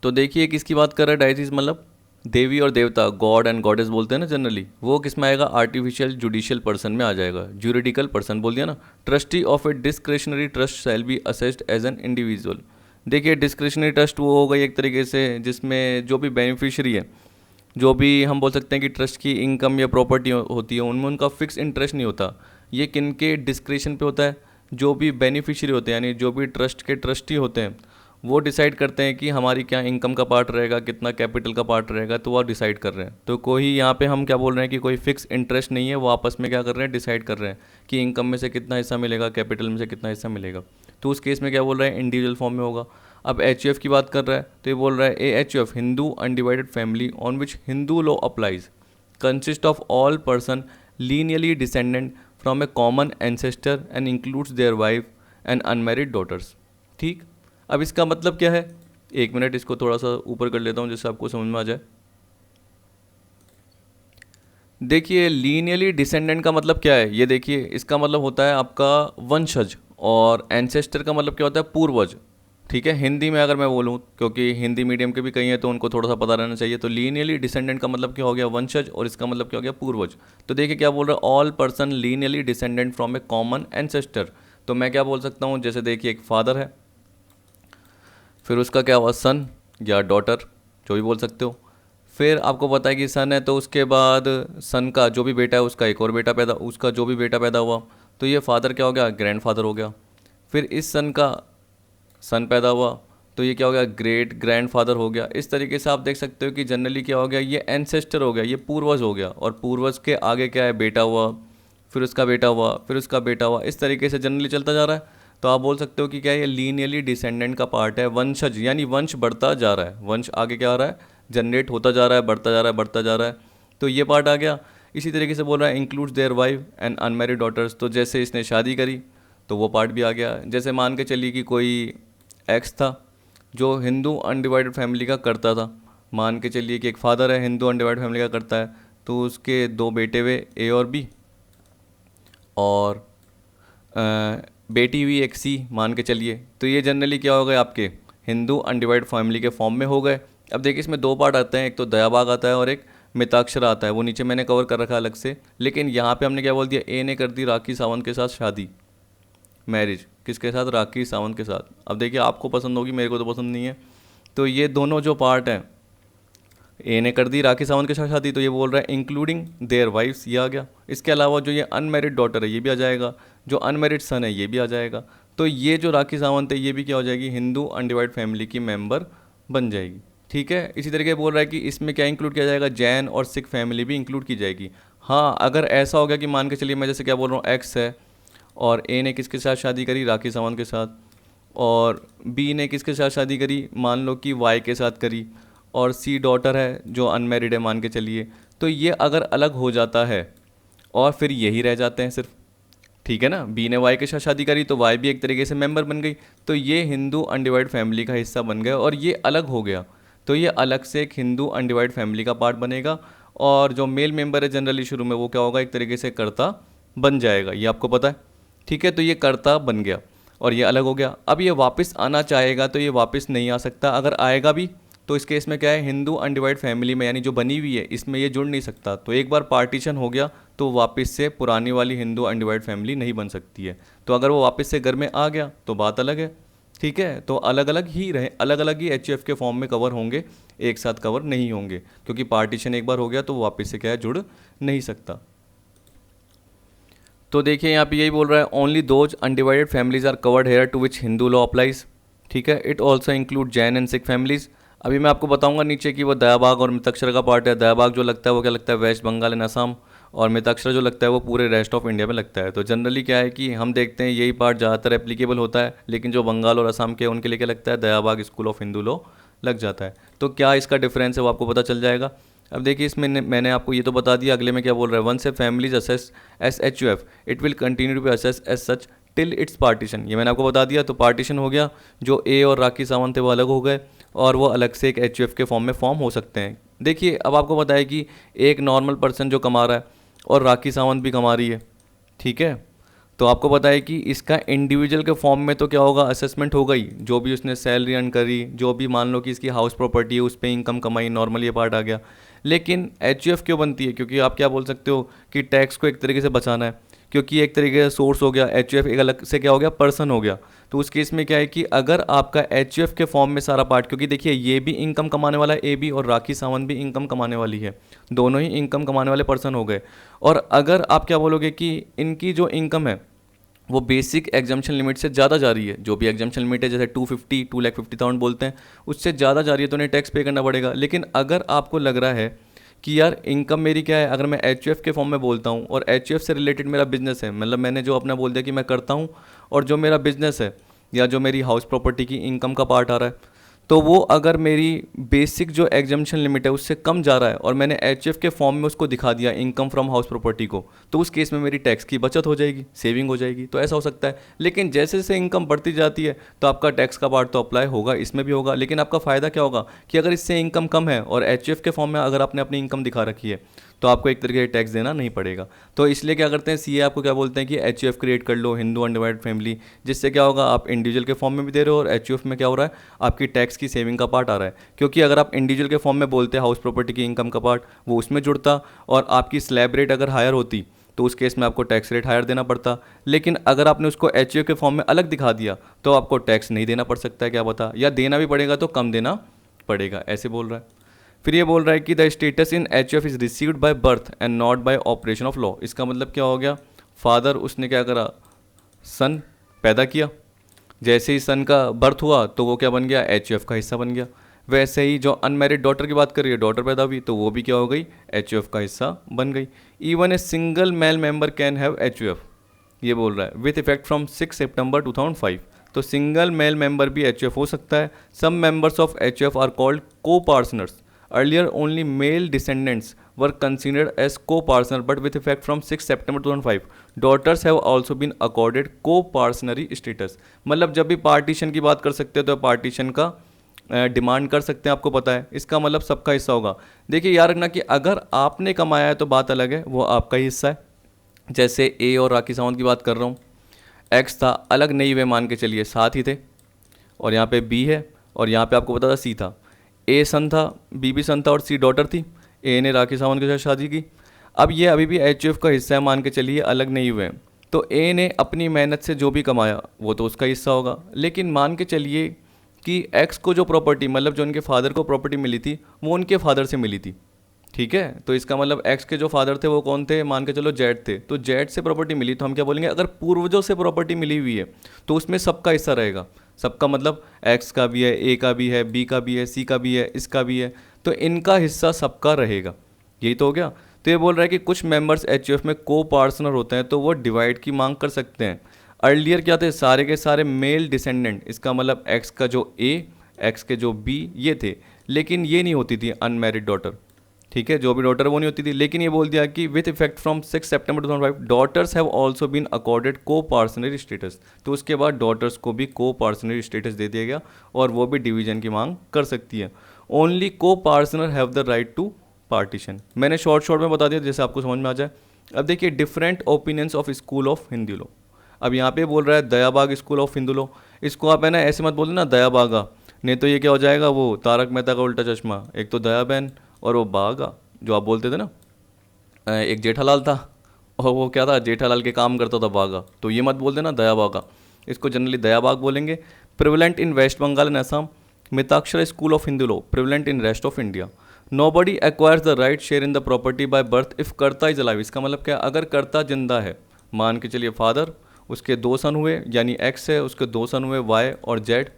तो देखिए किसकी बात कर रहा है, डाइटीज मतलब देवी और देवता, गॉड एंड गॉडेस बोलते हैं ना जनरली, वो किस में आएगा, आर्टिफिशियल जुडिशियल पर्सन में आ जाएगा, ज्यूरिडिकल पर्सन बोल दिया ना। Trustee of a discretionary trust shall be assessed as an individual. देखिए डिस्क्रिशनरी ट्रस्ट वो हो गई एक तरीके से जिसमें जो भी बेनिफिशियरी है, जो भी हम बोल सकते हैं कि ट्रस्ट की इनकम या प्रॉपर्टी होती है उनमें उनका फिक्स इंटरेस्ट नहीं होता। ये किन के डिस्क्रिशन पे होता है, जो भी बेनिफिशियरी होते हैं यानी जो भी ट्रस्ट के ट्रस्टी होते हैं वो डिसाइड करते हैं कि हमारी क्या इनकम का पार्ट रहेगा, कितना कैपिटल का पार्ट रहेगा, तो वो डिसाइड कर रहे हैं। तो कोई यहाँ पे हम क्या बोल रहे हैं कि कोई फिक्स इंटरेस्ट नहीं है, वो आपस में क्या कर रहे हैं, डिसाइड कर रहे हैं कि इनकम में से कितना हिस्सा मिलेगा, कैपिटल में से कितना हिस्सा मिलेगा। तो उस केस में क्या बोल रहे हैं, इंडिविजुअल फॉर्म में होगा। अब एचयूएफ की बात कर रहा है तो ये बोल रहा है a HUF Hindu undivided family on which Hindu law applies consist of all person linearly descendant from a common ancestor and includes their wife and unmarried daughters, ठीक। अब इसका मतलब क्या है, एक मिनट इसको थोड़ा सा ऊपर कर लेता हूँ जिससे आपको समझ में आ जाए। देखिए लीनियरली डिसेंडेंट का मतलब क्या है, ये देखिए इसका मतलब होता है आपका वंशज, और एंसेस्टर का मतलब क्या होता है, पूर्वज। ठीक है, हिंदी में अगर मैं बोलूँ, क्योंकि हिंदी मीडियम के भी कई हैं तो उनको थोड़ा सा पता रहना चाहिए, तो लीनियली डिसेंडेंट का मतलब क्या हो गया, वंशज, और इसका मतलब क्या हो गया, पूर्वज। तो देखिए क्या बोल रहा है, all person lineally descendant from a common ancestor. तो मैं क्या बोल सकता हूँ, जैसे देखिए एक फादर है, फिर उसका क्या हुआ, सन या डॉटर, जो भी बोल सकते हो। फिर आपको पता है कि सन है, तो उसके बाद सन का जो भी बेटा है उसका एक और बेटा पैदा, उसका जो भी बेटा पैदा हुआ, तो ये फादर क्या हो गया, ग्रैंडफादर हो गया। फिर इस सन का सन पैदा हुआ, तो ये क्या हो गया, ग्रेट ग्रैंडफादर हो गया। इस तरीके से आप देख सकते हो कि जनरली क्या हो गया, ये एंसेस्टर हो गया, ये पूर्वज हो गया, और पूर्वज के आगे क्या है, बेटा हुआ, फिर उसका बेटा हुआ, फिर उसका बेटा हुआ, इस तरीके से जनरली चलता जा रहा है। तो आप बोल सकते हो कि क्या ये लीनियरली डिसेंडेंट का पार्ट है, वंशज, यानी वंश बढ़ता जा रहा है, वंश आगे क्या आ रहा है, जनरेट होता जा रहा है, बढ़ता जा रहा है, बढ़ता जा रहा है। तो ये पार्ट आ गया। इसी तरीके से बोल रहा है includes their wife and unmarried daughters, तो जैसे इसने शादी करी तो वो पार्ट भी आ गया। जैसे मान के चलिए कि कोई एक्स था जो हिंदू अनडिवाइडेड फैमिली का करता था, मान के चलिए कि एक फादर है हिंदू अनडिवाइडेड फैमिली का करता है, तो उसके दो बेटे हुए ए और बी, और बेटी हुई एक सी, मान के चलिए। तो ये जनरली क्या हो गए, आपके हिंदू अनडिवाइड फैमिली के फॉर्म में हो गए। अब देखिए इसमें दो पार्ट आते हैं, एक तो दयाबाग आता है और एक मिताक्षरा आता है, वो नीचे मैंने कवर कर रखा है अलग से। लेकिन यहाँ पे हमने क्या बोल दिया, ए ने कर दी राखी सावंत के साथ शादी, मैरिज, किसके साथ, राखी सावंत के साथ। अब देखिए आपको पसंद होगी, मेरे को तो पसंद नहीं है। तो ये दोनों जो पार्ट हैं, ए ने कर दी राखी सावंत के साथ शादी, तो ये बोल रहा है इंक्लूडिंग देयर वाइफ्स, ये आ गया। इसके अलावा जो ये अनमैरिड डॉटर है ये भी आ जाएगा, जो अनमैरिड सन है ये भी आ जाएगा। तो ये जो राखी सावंत है ये भी क्या हो जाएगी, हिंदू अनडिवाइड फैमिली की मेंबर बन जाएगी। ठीक है, इसी तरीके बोल रहा है कि इसमें क्या इंक्लूड किया जाएगा, जैन और सिख फैमिली भी इंक्लूड की जाएगी। हाँ, अगर ऐसा हो गया कि मान के चलिए मैं जैसे क्या बोल रहा हूँ, एक्स है और ए ने किसके साथ शादी करी, राखी सावंत के साथ, और बी ने किसके साथ शादी करी, मान लो कि वाई के साथ करी, और सी डॉटर है जो अनमैरिड है मान के चलिए, तो ये अगर अलग हो जाता है और फिर यही रह जाते हैं सिर्फ। ठीक है ना, बी ने वाई के साथ शादी करी तो वाई भी एक तरीके से मेंबर बन गई, तो ये हिंदू अनडिवाइड फैमिली का हिस्सा बन गया और ये अलग हो गया, तो ये अलग से एक हिंदू अनडिवाइड फैमिली का पार्ट बनेगा। और जो मेल मेंबर है जनरली शुरू में, वो क्या होगा, एक तरीके से कर्ता बन जाएगा, ये आपको पता है। ठीक है, तो ये कर्ता बन गया और ये अलग हो गया। अब ये वापस आना चाहेगा तो ये वापस नहीं आ सकता, अगर आएगा भी तो इस केस में क्या है, हिंदू अनडिवाइड फैमिली में, यानी जो बनी हुई है इसमें ये जुड़ नहीं सकता। तो एक बार पार्टीशन हो गया तो वापस से पुरानी वाली हिंदू अनडिवाइड फैमिली नहीं बन सकती है। तो अगर वो वापस से घर में आ गया तो बात अलग है। ठीक है, तो अलग अलग ही रहे, अलग अलग ही एचयूएफ के फॉर्म में कवर होंगे, एक साथ कवर नहीं होंगे, क्योंकि पार्टीशन एक बार हो गया तो वो वापस से क्या है, जुड़ नहीं सकता। तो देखिए यहाँ पे यही बोल रहा है, only those undivided families are covered here to which Hindu law applies. ठीक है, it also include Jain and Sikh families. अभी मैं आपको बताऊंगा नीचे कि वो दयाबाग और मिताक्षर का पार्ट है। दयाबाग जो लगता है वो क्या लगता है, वेस्ट बंगाल एंड असम, और मिताक्षर जो लगता है वो पूरे रेस्ट ऑफ इंडिया में लगता है। तो जनरली क्या है कि हम देखते हैं यही पार्ट ज़्यादातर एप्लीकेबल होता है, लेकिन जो बंगाल और असम के उनके लिए क्या लगता है, दयाबाग स्कूल ऑफ हिंदू लॉ लग जाता है। तो क्या इसका डिफरेंस है वो आपको पता चल जाएगा। अब देखिए इसमें मैंने आपको ये तो बता दिया, अगले में क्या बोल रहा है, once a families assess as H U F it will continue to be assess as such till its partition. ये मैंने आपको बता दिया। तो पार्टीशन हो गया, जो ए और राखी सावंत थे वो अलग हो गए और वो अलग से एक एच के फॉर्म में फॉर्म हो सकते हैं। देखिए अब आपको बताया कि एक नॉर्मल पर्सन जो कमा रहा है और राखी सावंत भी कमा रही है, ठीक है, तो आपको पता है कि इसका इंडिविजुअल के फॉर्म में तो क्या होगा, असेसमेंट हो गई, जो भी उसने सैलरी अर्न करी, जो भी मान लो कि इसकी हाउस प्रॉपर्टी है उस पर इनकम कमाई, नॉर्मल ये पार्ट आ गया। लेकिन एच क्यों बनती है, क्योंकि आप क्या बोल सकते हो कि टैक्स को एक तरीके से बचाना है, क्योंकि एक तरीके का सोर्स हो गया, एच एक अलग से क्या हो गया, पर्सन हो गया। तो उस केस में क्या है कि अगर आपका एच के फॉर्म में सारा पार्ट, क्योंकि देखिए ये भी इनकम कमाने वाला है ए बी, और राखी सावंत भी इनकम कमाने वाली है, दोनों ही इनकम कमाने वाले पर्सन हो गए। और अगर आप क्या बोलोगे कि इनकी जो इनकम है वो बेसिक एग्जाम्पशन लिमिट से ज़्यादा जा रही है, जो भी एग्जाम्पशन लिमिट है जैसे 2,50,000 बोलते हैं, उससे ज़्यादा जा रही है तो उन्हें टैक्स पे करना पड़ेगा। लेकिन अगर आपको लग रहा है कि यार इनकम मेरी क्या है, अगर मैं एच के फॉर्म में बोलता हूँ और एच से रिलेटेड मेरा बिजनेस है, मतलब मैंने जो अपना बोल दिया कि मैं करता हूँ, और जो मेरा बिजनेस है या जो मेरी हाउस प्रॉपर्टी की इनकम का पार्ट आ रहा है, तो वो अगर मेरी बेसिक जो एग्जाम्पशन लिमिट है उससे कम जा रहा है और मैंने एच के फॉर्म में उसको दिखा दिया इनकम फ्रॉम हाउस प्रॉपर्टी को, तो उस केस में मेरी टैक्स की बचत हो जाएगी, सेविंग हो जाएगी। तो ऐसा हो सकता है। लेकिन जैसे जैसे इनकम बढ़ती जाती है तो आपका टैक्स का पार्ट तो अप्लाई होगा, इसमें भी होगा। लेकिन आपका फ़ायदा क्या होगा कि अगर इससे इनकम कम है और एच के फॉर्म में अगर आपने अपनी इनकम दिखा रखी है, तो आपको एक तरीके से टैक्स देना नहीं पड़ेगा। तो इसलिए क्या करते हैं, सीए आपको क्या बोलते हैं कि एचयूएफ क्रिएट कर लो, हिंदू अनडिवाइडेड फैमिली, जिससे क्या होगा, आप इंडिविजुअल के फॉर्म में भी दे रहे हो और एचयूएफ में क्या हो रहा है, आपकी टैक्स की सेविंग का पार्ट आ रहा है। क्योंकि अगर आप इंडिविजुअल के फॉर्म में बोलते हाउस प्रॉपर्टी की इनकम का पार्ट, वो उसमें जुड़ता और आपकी स्लैब रेट अगर हायर होती तो उस केस में आपको टैक्स रेट हायर देना पड़ता। लेकिन अगर आपने उसको एचयूएफ के फॉर्म में अलग दिखा दिया तो आपको टैक्स नहीं देना पड़ सकता है, क्या पता, या देना भी पड़ेगा तो कम देना पड़ेगा, ऐसे बोल रहा है। फिर ये बोल रहा है कि the status in HUF is received by birth and not bye operation of law. इसका मतलब क्या हो गया, फादर उसने क्या करा, सन पैदा किया, जैसे ही सन का बर्थ हुआ तो वो क्या बन गया, एचयूएफ का हिस्सा बन गया। वैसे ही जो अनमैरिड डॉटर की बात करिए, डॉटर पैदा हुई तो वो भी क्या हो गई, एचयूएफ का हिस्सा बन गई। Even a single male member can have HUF, ये बोल रहा है, विथ इफेक्ट फ्रॉम 6 सितंबर 2005। तो सिंगल मेल मेंबर भी एचयूएफ हो सकता है। Some members of HUF are called copartners. Earlier only male descendants were considered as co-partner, but with effect from 6 September 2005, daughters have also been accorded co-partnering status। मतलब जब भी partition की बात कर सकते हो तो पार्टीशन का डिमांड कर सकते हैं, आपको पता है, इसका मतलब सबका हिस्सा होगा। देखिए याद रखना कि अगर आपने कमाया है तो बात अलग है, वो आपका ही हिस्सा है। जैसे ए और राखी सावंत की बात कर रहा हूँ, एक्स था, अलग नहीं हुए, मान के चलिए साथ ही थे, और यहाँ पे बी है और यहाँ पे आपको पता था सी था। ए सन था, बी भी सन था और सी डॉटर थी। ए ने राखी सावंत के साथ शादी की। अब ये अभी भी एचयूएफ का हिस्सा है, मान के चलिए अलग नहीं हुए। तो ए ने अपनी मेहनत से जो भी कमाया वो तो उसका हिस्सा होगा। लेकिन मान के चलिए कि एक्स को जो प्रॉपर्टी, मतलब जो उनके फादर को प्रॉपर्टी मिली थी वो उनके फादर से मिली थी, ठीक है। तो इसका मतलब एक्स के जो फादर थे वो कौन थे, मान के चलो जेड थे। तो जेड से प्रॉपर्टी मिली तो हम क्या बोलेंगे, अगर पूर्वजों से प्रॉपर्टी मिली हुई है तो उसमें सबका हिस्सा रहेगा। सबका मतलब एक्स का भी है, ए का भी है, बी का भी है, सी का भी है, इसका भी है, तो इनका हिस्सा सबका रहेगा। यही तो हो गया। तो ये बोल रहा है कि कुछ मेंबर्स एचयूएफ में को पार्टनर होते हैं तो वो डिवाइड की मांग कर सकते हैं। अर्लियर क्या थे, सारे के सारे मेल डिसेंडेंट, इसका मतलब एक्स का जो ए, एक्स के जो बी, ये थे। लेकिन ये नहीं होती थी अनमैरिड डॉटर, ठीक है, जो भी डॉटर वो नहीं होती थी। लेकिन ये बोल दिया कि with effect from 6 September 2005 daughters have also been accorded coparcenary status. तो उसके बाद डॉटर्स को भी को पार्टनरी स्टेटस दे दिया गया और वो भी डिवीजन की मांग कर सकती है। Only copartner have the right to partition. मैंने शॉर्ट में बता दिया जैसे आपको समझ में आ जाए। अब देखिए different opinions of school of Hindu law. अब यहाँ पे बोल रहा है दयाबाग स्कूल ऑफ हिंदू लॉ। इसको आप है ना ऐसे मत बोल देना दयाबागा, नहीं तो ये क्या हो जाएगा, वो तारक मेहता का उल्टा चश्मा। एक तो दया बहन और वो बागा, जो आप बोलते थे ना, एक जेठालाल था और वो क्या था, जेठालाल के काम करता था बागा। तो ये मत बोल देना दया बागा, इसको जनरली दयाबाग बोलेंगे। Prevalent in West Bengal and Assam. Mitakshara school of Hindu law prevalent in rest of India. Nobody acquires the right share in the property by birth if karta is alive. इसका मतलब क्या, अगर कर्ता जिंदा है, मान के चलिए फादर, उसके 2 सन हुए, यानी एक्स है, उसके 2 सन हुए वाई और जेड,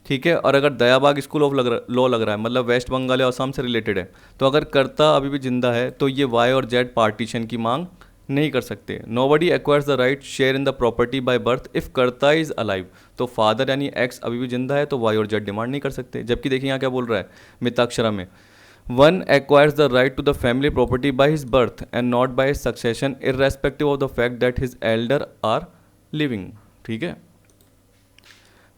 ठीक है। और अगर दयाबाग स्कूल ऑफ लॉ लग रहा है, मतलब वेस्ट बंगाल या असम से रिलेटेड है, तो अगर कर्ता अभी भी जिंदा है तो ये वाई और जेड पार्टीशन की मांग नहीं कर सकते। Nobody acquires the right share in the property by birth if karta is alive. तो फादर यानी एक्स अभी भी जिंदा है तो वाई और जेड डिमांड नहीं कर सकते। जबकि देखिए यहाँ क्या बोल रहा है मिताक्षरा में, one acquires the right to the family property by his birth and not by his succession irrespective of the fact that his elder are living, ठीक है।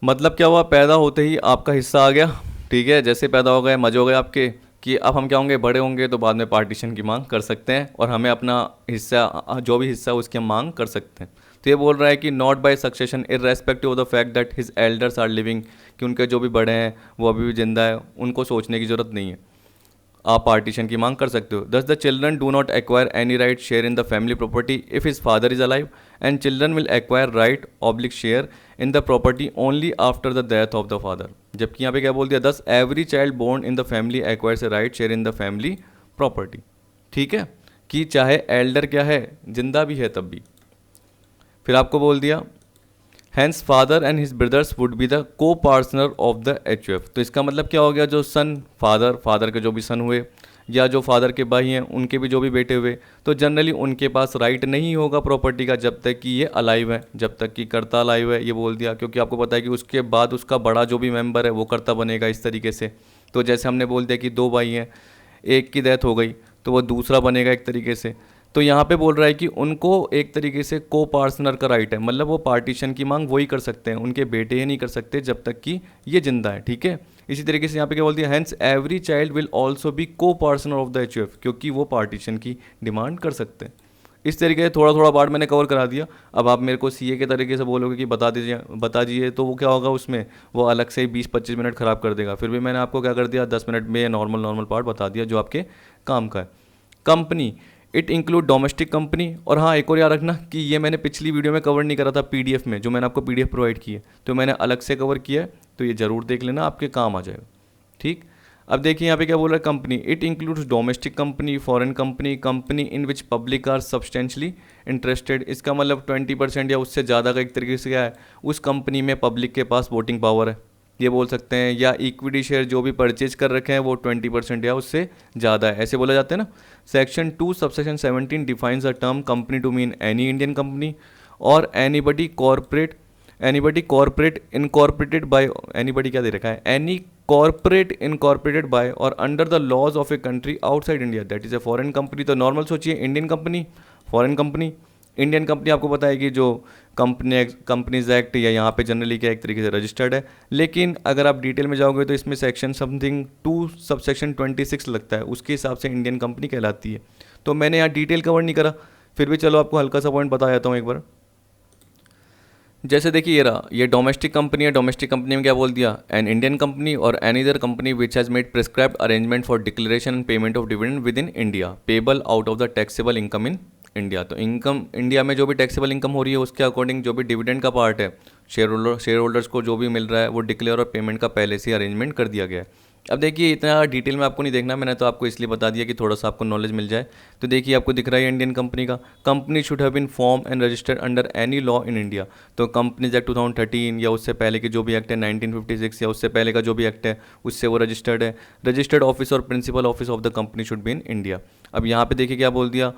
मतलब क्या हुआ, पैदा होते ही आपका हिस्सा आ गया, ठीक है। जैसे पैदा हो गए, मजे हो गए आपके कि अब हम क्या होंगे, बड़े होंगे तो बाद में पार्टीशन की मांग कर सकते हैं और हमें अपना हिस्सा, जो भी हिस्सा है उसकी हम मांग कर सकते हैं। तो ये बोल रहा है कि not by succession irrespective of the fact that his elders are living, कि उनके जो भी बड़े हैं वो अभी भी जिंदा है, उनको सोचने की ज़रूरत नहीं है, आप पार्टीशन की मांग कर सकते हो। Thus the children do not acquire any right share in the family property if his father is alive and children will acquire right oblique share in the property only after the death of the father. जबकि यहाँ पे क्या बोल दिया, thus every child born in the family acquires a right share in the family property, ठीक है, कि चाहे एल्डर क्या है, जिंदा भी है तब भी। फिर आपको बोल दिया hence father and his brothers would be the copartner of the HUF. तो इसका मतलब क्या हो गया, जो सन फादर के जो भी सन हुए या जो फादर के भाई हैं उनके भी जो भी बेटे हुए, तो जनरली उनके पास राइट नहीं होगा प्रॉपर्टी का जब तक कि ये अलाइव है, जब तक कि कर्ता अलाइव है, ये बोल दिया। क्योंकि आपको पता है कि उसके बाद उसका बड़ा जो भी मेंबर है वो कर्ता बनेगा इस तरीके से। तो जैसे हमने बोल दिया कि 2 भाई हैं, एक की डेथ हो गई तो वो दूसरा बनेगा एक तरीके से। तो यहाँ पे बोल रहा है कि उनको एक तरीके से को पार्टनर का राइट है, मतलब वो पार्टीशन की मांग वही कर सकते हैं, उनके बेटे ही नहीं कर सकते जब तक कि ये जिंदा है, ठीक है। इसी तरीके से यहाँ पे क्या बोल दिया, hence every child will also be copartner of the HUF, क्योंकि वो पार्टीशन की डिमांड कर सकते हैं। इस तरीके से थोड़ा थोड़ा पार्ट मैंने कवर करा दिया। अब आप मेरे को सीए के तरीके से बोलोगे कि बता दीजिए, तो वो क्या होगा, उसमें वो अलग से 20-25 मिनट ख़राब कर देगा। फिर भी मैंने आपको क्या कर दिया, 10 मिनट में नॉर्मल पार्ट बता दिया जो आपके काम का है। Company, it include domestic company. और हाँ, एक और याद रखना कि ये मैंने पिछली वीडियो में कवर नहीं करा था पीडीएफ में, जो मैंने आपको पीडीएफ प्रोवाइड की है, तो मैंने अलग से कवर किया है, तो ये ज़रूर देख लेना, आपके काम आ जाएगा, ठीक। अब देखिए यहाँ पे क्या बोल रहा है, company it includes domestic company, foreign company, company in which public are substantially interested. इसका मतलब 20% या उससे ज़्यादा का एक तरीके से क्या है, उस कंपनी में पब्लिक के पास वोटिंग पावर है, ये बोल सकते हैं। या इक्विटी शेयर जो भी परचेज कर रखे हैं वो 20% या उससे ज़्यादा है, ऐसे बोला जाता है ना। Section 2 subsection 17 defines a term company to mean any Indian company or anybody corporate incorporated by, anybody क्या दे रखा है, एनी कॉर्पोरेट इनकॉर्पोरेटेड बाय और under the laws of a country outside India, that is a foreign company. तो normal सोचिए, Indian company, foreign company. Indian company आपको पता है कि जो कंपनीज एक्ट या यहाँ पे जनरली क्या एक तरीके से रजिस्टर्ड है, लेकिन अगर आप डिटेल में जाओगे तो इसमें सेक्शन समथिंग 2 सबसेक्शन 26 लगता है, उसके हिसाब से इंडियन कंपनी कहलाती है। तो मैंने यहाँ डिटेल कवर नहीं करा, फिर भी चलो आपको हल्का सा पॉइंट बता जाता हूँ एक बार। जैसे देखिए ये रहा, ये डोमेस्टिक कंपनी है। डोमेस्टिक कंपनी में क्या बोल दिया, एन इंडियन कंपनी और any other company which has made prescribed arrangement for declaration and payment of dividend with in India payable out of the taxable income in India. तो income, India में जो भी taxable income हो रही है उसके according जो भी डिविडेंड का पार्ट है, शेयर होल्डर्स को जो भी मिल रहा है वो डिक्लेयर और पेमेंट का पहले से अरेंजमेंट कर दिया गया है। अब देखिए इतना डिटेल में आपको नहीं देखना, मैंने तो आपको इसलिए बता दिया कि थोड़ा सा आपको नॉलेज मिल जाए। तो देखिए आपको दिख रहा है इंडियन कंपनी का, company should have been form and registered under any law in India. तो कंपनीज एक्ट 2013 या उससे पहले के जो भी एक्ट है 1956 या उससे पहले का जो भी एक्ट है उससे वो रजिस्टर्ड है। रजिस्टर्ड ऑफिस और principal office of the company should be in India. अब यहाँ पे देखिए क्या बोल दिया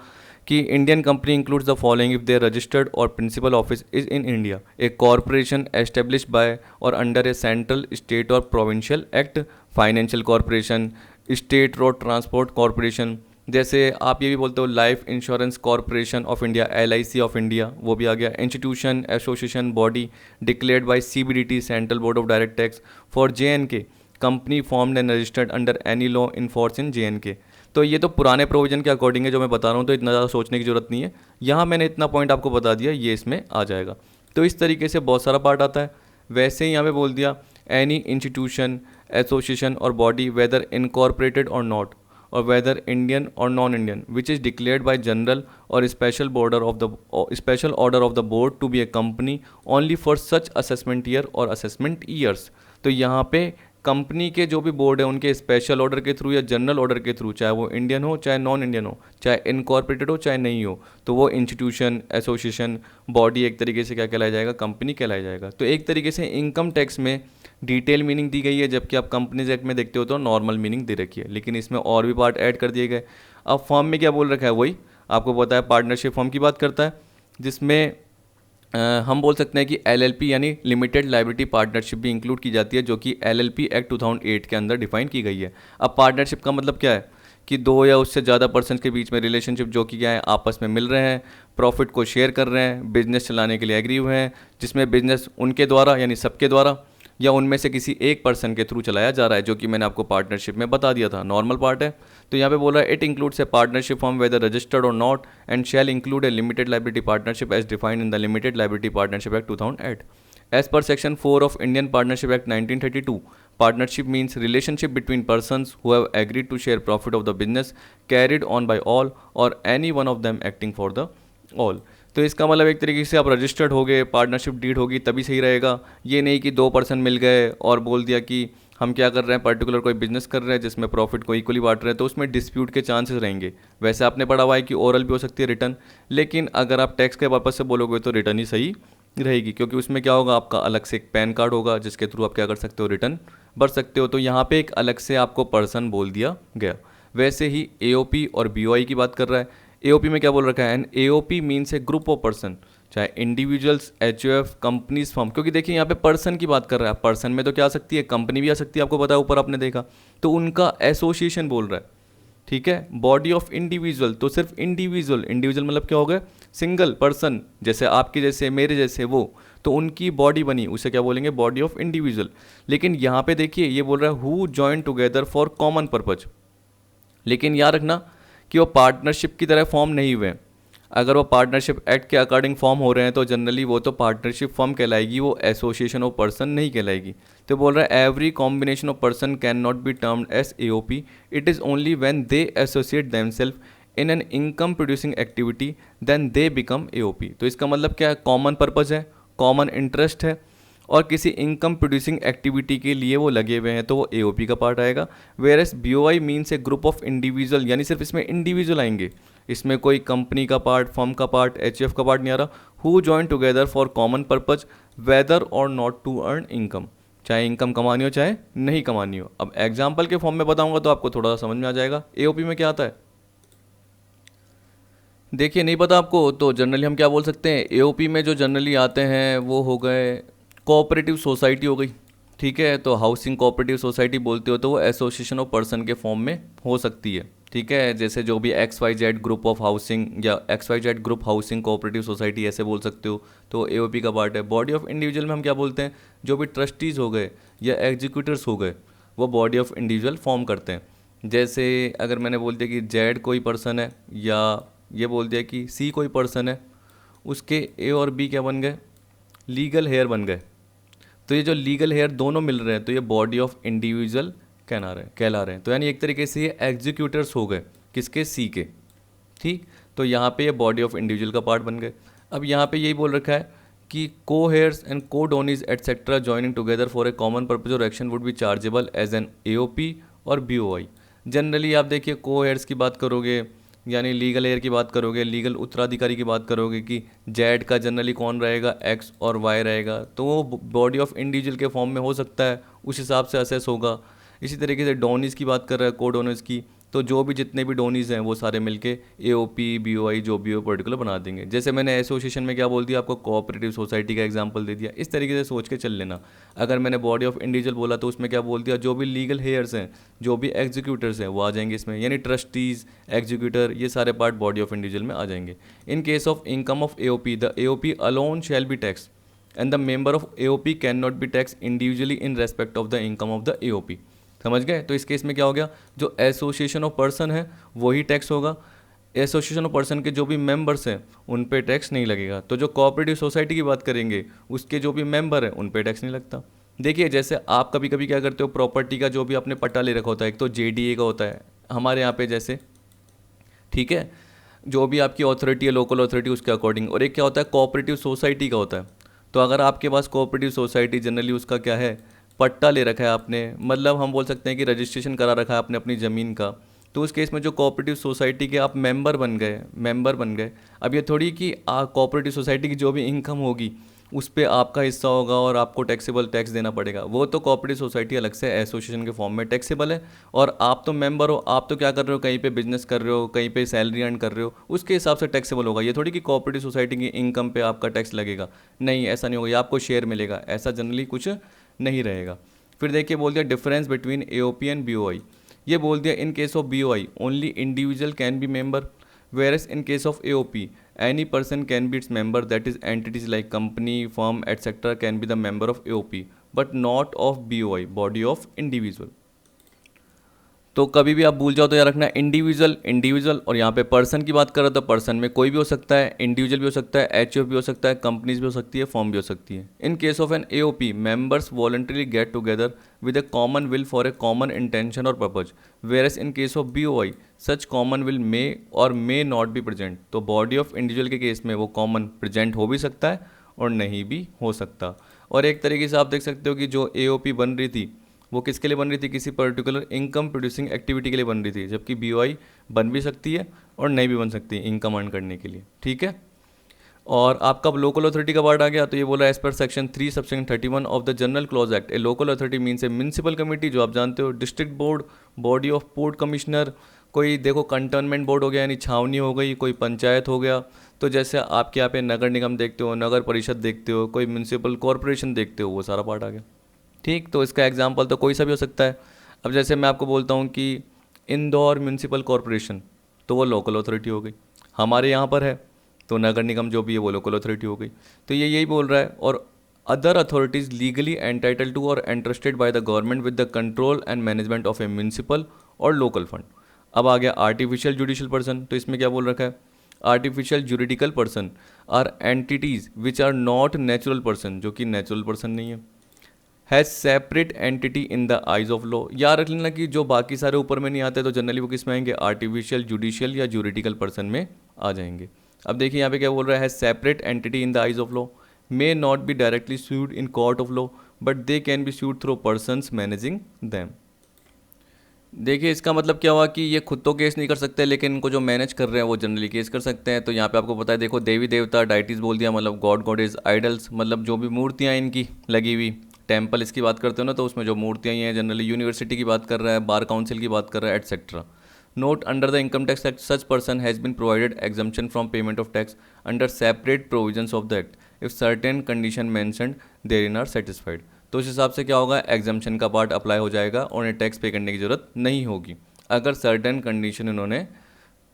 कि Indian company includes the following if their registered और principal office is in India, a corporation established by और अंडर ए सेंट्रल स्टेट और provincial act, financial corporation, state road transport corporation, जैसे आप ये भी बोलते हो life insurance corporation of India, LIC of India, वो भी आ गया। Institution, association, body declared by CBDT central board of direct tax for JNK, company formed and registered under any law in force in JNK। तो ये तो पुराने provision के according है जो मैं बता रहा हूँ, तो इतना ज़्यादा सोचने की जरूरत नहीं है। यहाँ मैंने इतना पॉइंट आपको बता दिया, ये इसमें आ जाएगा। तो इस तरीके से बहुत सारा पार्ट आता है। वैसे ही यहाँ पे बोल दिया एनी इंस्टीट्यूशन, एसोसिएशन और बॉडी वेदर इनकॉर्पोरेटेड और नॉट और वेदर इंडियन और non Indian which is declared by general और special order of the board to be a company only for such assessment year और असेसमेंट ईयर्स। तो यहाँ पे company के जो भी बोर्ड है उनके स्पेशल ऑर्डर के थ्रू या जनरल ऑर्डर के थ्रू, चाहे वो इंडियन हो चाहे नॉन इंडियन हो, चाहे इनकॉर्पोरेटेड हो चाहे नहीं हो, तो वो इंस्टीट्यूशन, एसोसिएशन, बॉडी एक तरीके से क्या कहलाया जाएगा, कंपनी कहलाया जाएगा। तो एक तरीके से इनकम टैक्स में डिटेल मीनिंग दी गई है, जबकि आप कंपनीज एक्ट में देखते हो तो नॉर्मल मीनिंग दे रखी है, लेकिन इसमें और भी पार्ट ऐड कर दिए गए। अब फॉर्म में क्या बोल रखा है, वही आपको पता है, पार्टनरशिप फॉर्म की बात करता है, जिसमें हम बोल सकते हैं कि LLP यानी लिमिटेड लायबिलिटी पार्टनरशिप भी इंक्लूड की जाती है, जो कि LLP एक्ट 2008 के अंदर डिफाइन की गई है। अब पार्टनरशिप का मतलब क्या है कि दो या उससे ज़्यादा पर्सन के बीच में रिलेशनशिप जो कि क्या है, आपस में मिल रहे हैं, प्रॉफिट को शेयर कर रहे हैं, बिजनेस चलाने के लिए एग्री हुए हैं, जिसमें बिजनेस उनके द्वारा यानी सबके द्वारा या उनमें से किसी एक पर्सन के थ्रू चलाया जा रहा है, जो कि मैंने आपको पार्टनरशिप में बता दिया था, नॉर्मल पार्ट है। तो यहाँ पे बोल रहा है it includes a partnership firm whether registered और not and shall include a limited liability partnership as defined in the limited liability partnership act 2008 as per section 4 of Indian partnership act 1932। Partnership means relationship between persons who have agreed to share profit of the business carried on by all or any one of them acting for the all। तो इसका मतलब एक तरीके से आप registered हो गए, partnership deed होगी तभी सही रहेगा। ये नहीं कि दो पर्सन मिल गए और बोल दिया कि हम क्या कर रहे हैं, पर्टिकुलर कोई बिजनेस कर रहे हैं जिसमें प्रॉफिट को इक्वली बांट रहे हैं, तो उसमें डिस्प्यूट के चांसेस रहेंगे। वैसे आपने पढ़ा हुआ है कि ओरल भी हो सकती है रिटर्न, लेकिन अगर आप टैक्स के पर्पज से बोलोगे तो रिटर्न ही सही रहेगी, क्योंकि उसमें क्या होगा, आपका अलग से एक पैन कार्ड होगा जिसके थ्रू आप क्या कर सकते हो, रिटर्न भर सकते हो। तो यहाँ पे एक अलग से आपको पर्सन बोल दिया गया। वैसे ही AOP और BOI की बात कर रहा है। AOP में क्या बोल रखा है, and AOP means a group of person, चाहे इंडिविजुअल्स, HUF, कंपनीज, फर्म, क्योंकि देखिए यहाँ पे पर्सन की बात कर रहा है। पर्सन में तो क्या आ सकती है, कंपनी भी आ सकती है, आपको पता है, ऊपर आपने देखा, तो उनका एसोसिएशन बोल रहा है। ठीक है। बॉडी ऑफ इंडिविजुअल, तो सिर्फ इंडिविजुअल, इंडिविजुअल मतलब क्या हो गया, सिंगल पर्सन, जैसे आपके जैसे मेरे जैसे वो, तो उनकी बॉडी बनी, उसे क्या बोलेंगे, बॉडी ऑफ इंडिविजुअल। लेकिन यहाँ पे देखिए ये बोल रहा है who join together for common purpose, लेकिन याद रखना कि वो पार्टनरशिप की तरह फॉर्म नहीं हुए। अगर वो पार्टनरशिप एक्ट के अकॉर्डिंग फॉर्म हो रहे हैं तो जनरली वो तो पार्टनरशिप फॉर्म कहलाएगी, वो एसोसिएशन ऑफ पर्सन नहीं कहलाएगी। तो बोल रहा है every combination of person can not be termed as AOP, it is only when they associate themselves in an income producing activity then they become AOP. तो इसका मतलब क्या है, कॉमन पर्पज़ है, कॉमन इंटरेस्ट है और किसी इनकम प्रोड्यूसिंग एक्टिविटी के लिए वो लगे हुए हैं, तो वो एओपी का पार्ट आएगा। Whereas BOI means a group of individual, यानी सिर्फ इसमें इंडिविजुअल आएंगे, इसमें कोई कंपनी का पार्ट, फर्म का पार्ट, एचएफ का पार्ट नहीं आ रहा। Who join together for common purpose whether or not to earn income, चाहे इनकम कमानी हो चाहे नहीं कमानी हो। अब एग्जाम्पल के फॉर्म में बताऊंगा तो आपको थोड़ा सा समझ में आ जाएगा एओपी में क्या आता है। देखिए नहीं पता आपको तो जनरली हम क्या बोल सकते हैं, एओपी में जो जनरली आते हैं वो हो गए कोऑपरेटिव सोसाइटी हो गई, ठीक है। तो हाउसिंग कोऑपरेटिव सोसाइटी बोलते हो तो वो एसोसिएशन ऑफ पर्सन के फॉर्म में हो सकती है, ठीक है। जैसे जो भी XYZ ग्रुप ऑफ हाउसिंग या XYZ group housing cooperative society ऐसे बोल सकते हो, तो एओपी का पार्ट है। बॉडी ऑफ इंडिविजुअल में हम क्या बोलते हैं, जो भी ट्रस्टीज़ हो गए या एग्जीक्यूटर्स हो गए वो बॉडी ऑफ इंडिविजुअल फॉर्म करते हैं। जैसे अगर मैंने बोल दिया कि जेड कोई पर्सन है या ये बोल दिया कि सी कोई पर्सन है, उसके ए और बी क्या बन गए, लीगल हेयर बन गए। तो ये जो लीगल हेयर दोनों मिल रहे हैं तो ये बॉडी ऑफ इंडिविजुअल कहला रहे हैं। तो यानी एक तरीके से ये एग्जीक्यूटर्स हो गए किसके, सी के, ठीक। तो यहाँ पे ये बॉडी ऑफ इंडिविजुअल का पार्ट बन गए। अब यहाँ पे यही बोल रखा है कि coheirs and codonees etcetera joining together for a common purpose और action would be chargeable as an AOP और बीओआई। जनरली आप देखिए को हेयर्स की बात करोगे यानी लीगल हेयर की बात करोगे, लीगल उत्तराधिकारी की बात करोगे कि जेड का जनरली कौन रहेगा, एक्स और वाई रहेगा, तो वो बॉडी ऑफ इंडिविजुअल के फॉर्म में हो सकता है, उस हिसाब से असेस होगा। इसी तरीके से डोनीज की बात कर रहा है, को डोनीज की, तो जो भी जितने भी डोनीज हैं वो सारे मिलके एओपी बीओआई जो भी हो पर्टिकुलर बना देंगे। जैसे मैंने एसोसिएशन में क्या बोल दिया आपको, कोऑपरेटिव सोसाइटी का एग्जांपल दे दिया, इस तरीके से सोच के चल लेना। अगर मैंने बॉडी ऑफ इंडिविजुअल बोला तो उसमें क्या बोल दिया, जो भी लीगल हेयर्स हैं, जो भी एग्जीक्यूटर्स हैं वो आ जाएंगे इसमें, यानी ट्रस्टीज, एग्जीक्यूटर, ये सारे पार्ट बॉडी ऑफ इंडिविजुअल में आ जाएंगे। इन case of income of AOP, the AOP alone shall be tax and the member of AOP can not be tax individually in respect of the income of the AOP. समझ गए। तो इस case में क्या हो गया, जो एसोसिएशन ऑफ पर्सन है वही टैक्स होगा, एसोसिएशन ऑफ पर्सन के जो भी मेंबर्स हैं उन पे टैक्स नहीं लगेगा। तो जो कोऑपरेटिव सोसाइटी की बात करेंगे उसके जो भी मेंबर हैं उन पे टैक्स नहीं लगता। देखिए जैसे आप कभी कभी क्या करते हो, प्रॉपर्टी का जो भी आपने पट्टा ले रखा होता है, एक तो जेडीए का होता है हमारे यहाँ पे जैसे, ठीक है, जो भी आपकी अथॉरिटी है लोकल अथॉरिटी उसके अकॉर्डिंग, और एक क्या होता है कोऑपरेटिव सोसाइटी का होता है। तो अगर आपके पास कोऑपरेटिव सोसाइटी जनरली उसका क्या है, पट्टा ले रखा है आपने, मतलब हम बोल सकते हैं कि रजिस्ट्रेशन करा रखा है आपने अपनी ज़मीन का, तो उस केस में जो कोऑपरेटिव सोसाइटी के आप मेंबर बन गए। अब ये थोड़ी कि कोऑपरेटिव सोसाइटी की जो भी इनकम होगी उस पर आपका हिस्सा होगा और आपको टैक्सेबल टैक्स देना पड़ेगा, वो तो कोऑपरेटिव सोसाइटी अलग से एसोसिएशन के फॉर्म में टैक्सेबल है। और आप तो मेंबर हो, आप तो क्या कर रहे हो, कहीं पे बिजनेस कर रहे हो, कहीं पे सैलरी अर्न कर रहे हो, उसके हिसाब से टैक्सेबल होगा। ये थोड़ी कि कोऑपरेटिव सोसाइटी की इनकम पे आपका टैक्स लगेगा, नहीं ऐसा नहीं होगा, या आपको शेयर मिलेगा, ऐसा जनरली कुछ नहीं रहेगा। फिर देखिए बोल दिया difference between AOP and BOI, ये बोल दिया in case of BOI only individual can be member, whereas in case of AOP any person can be its member, that is entities like company, firm etc can be the member of AOP but not of BOI, body of individual। तो कभी भी आप भूल जाओ तो याद रखना individual और यहाँ पे पर्सन की बात कर रहे हो तो पर्सन में कोई भी हो सकता है, इंडिविजुअल भी हो सकता है, एचओ भी हो सकता है, कंपनीज भी हो सकती है, फॉर्म भी हो सकती है। In case of an AOP members voluntarily get together with a common will for a common intention और purpose, whereas in case of BOI such common will may और मे नॉट बी प्रेजेंट। तो body of individual के case में वो common present हो भी सकता है और नहीं भी हो सकता। और एक तरीके से आप देख सकते हो कि जो एओपी बन रही थी वो किसके लिए बन रही थी, किसी पर्टिकुलर इनकम प्रोड्यूसिंग एक्टिविटी के लिए बन रही थी, जबकि बीओआई बन भी सकती है और नहीं भी बन सकती इनकम अर्न करने के लिए, ठीक है। और आपका लोकल अथॉरिटी का पार्ट आ गया, तो ये बोला as per section 3 subsection 31 of the general clause act a local authority means a municipal committee, जो आप जानते हो, district board, body of port commissioner, कोई देखो कंटोनमेंट बोर्ड हो गया यानी छावनी हो गई, कोई पंचायत हो गया, तो जैसे आपके यहाँ पे नगर निगम देखते हो, नगर परिषद देखते हो, कोई म्यूनसिपल कॉरपोरेशन देखते हो, वो सारा पार्ट आ गया, ठीक। तो इसका एग्जाम्पल तो कोई सा भी हो सकता है। अब जैसे मैं आपको बोलता हूँ कि इंदौर म्यूनसिपल कॉरपोरेशन, तो वो लोकल अथॉरिटी हो गई। हमारे यहाँ पर है तो नगर निगम जो भी है वो लोकल अथॉरिटी हो गई। तो ये यही बोल रहा है, और other authorities legally entitle to और entrusted by the government with the control and management of a municipal और लोकल फंड। अब आ गया आर्टिफिशियल जुडिशियल पर्सन, तो इसमें क्या बोल रखा है, artificial juridical person or entities which are not natural person, जो कि नेचुरल पर्सन नहीं है, has separate entity in the eyes of law. याद रख लेना कि जो बाकी सारे ऊपर में नहीं आते तो जनरली वो किस में आएंगे, आर्टिफिशियल जुडिशियल या जुरिडिकल पर्सन में आ जाएंगे। अब देखिए यहाँ पे क्या बोल रहा है, separate entity in the eyes of law, may not be directly sued in court of law but they can be sued through persons managing them. देखिए इसका मतलब क्या हुआ कि ये खुद तो केस नहीं कर सकते, लेकिन इनको जो मैनेज कर रहे हैं वो जनरली केस कर सकते हैं। तो यहाँ पे आपको पता है, देखो देवी देवता डाइटीज बोल दिया, मतलब गॉड गॉडेज, आइडल्स मतलब जो भी मूर्तियाँ इनकी लगी हुई, टेम्पल इसकी बात करते हो ना, तो उसमें जो मूर्तियाँ हैं जनरली यूनिवर्सिटी की बात कर रहा है, बार काउंसिल की बात कर रहा है, etcetera. Note under the income tax act such person has been provided exemption from payment of tax under separate provisions of the act if certain condition mentioned therein are satisfied. तो उस हिसाब से क्या होगा, एग्जम्पशन का part apply हो जाएगा और उन्हें टैक्स पे करने की जरूरत नहीं होगी अगर सर्टेन कंडीशन इन्होंने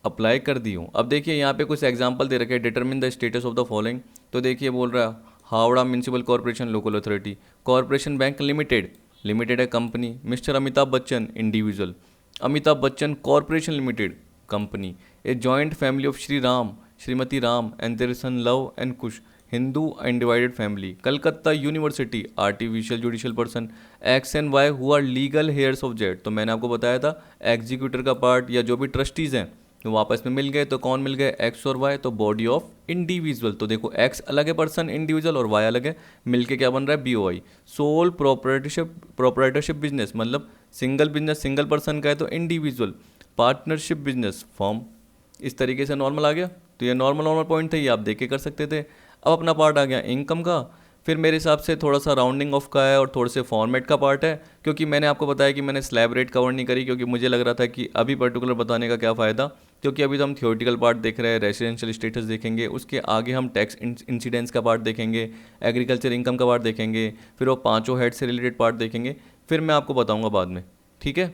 अप्लाई कर दी हो। अब देखिए यहाँ पे कुछ एग्जांपल दे रखे हैं, determine the status of the following. तो देखिए बोल रहा है Howrah municipal corporation local authority, corporation bank limited, limited है company, mister Amitabh Bachchan individual, Amitabh Bachchan corporation limited company, a joint family of Shri Ram, Shrimati Ram and their son Luv and Kush, Hindu undivided family, Calcutta university, artificial judicial person, X and Y who are legal heirs of Z. तो मैंने आपको बताया था executor का part या जो भी trustees हैं वो आपस में मिल गए, तो कौन मिल गए, एक्स और वाई, तो बॉडी ऑफ इंडिविजुअल। तो देखो एक्स अलग है पर्सन इंडिविजुअल और वाई अलग है, मिलके क्या बन रहा है, बीओआई, सोल प्रोपराइटरशिप बिजनेस, मतलब सिंगल बिजनेस सिंगल पर्सन का है तो इंडिविजुअल, पार्टनरशिप बिजनेस फॉर्म। इस तरीके से नॉर्मल आ गया। तो ये नॉर्मल थे, ये आप देख के कर सकते थे। अब अपना पार्ट आ गया इनकम का, फिर मेरे हिसाब से थोड़ा सा राउंडिंग ऑफ का है और थोड़े से फॉर्मेट का पार्ट है, क्योंकि मैंने आपको बताया कि मैंने स्लैब रेट कवर नहीं करी, क्योंकि मुझे लग रहा था कि अभी पर्टिकुलर बताने का क्या फ़ायदा, क्योंकि अभी तो हम थियोरेटिकल पार्ट देख रहे हैं, रेसिडेंशियल स्टेटस देखेंगे, उसके आगे हम टैक्स इंसिडेंस का पार्ट देखेंगे, एग्रीकल्चर इनकम का पार्ट देखेंगे, फिर वो पाँचों हेड से रिलेटेड पार्ट देखेंगे, फिर मैं आपको बताऊँगा बाद में, ठीक है।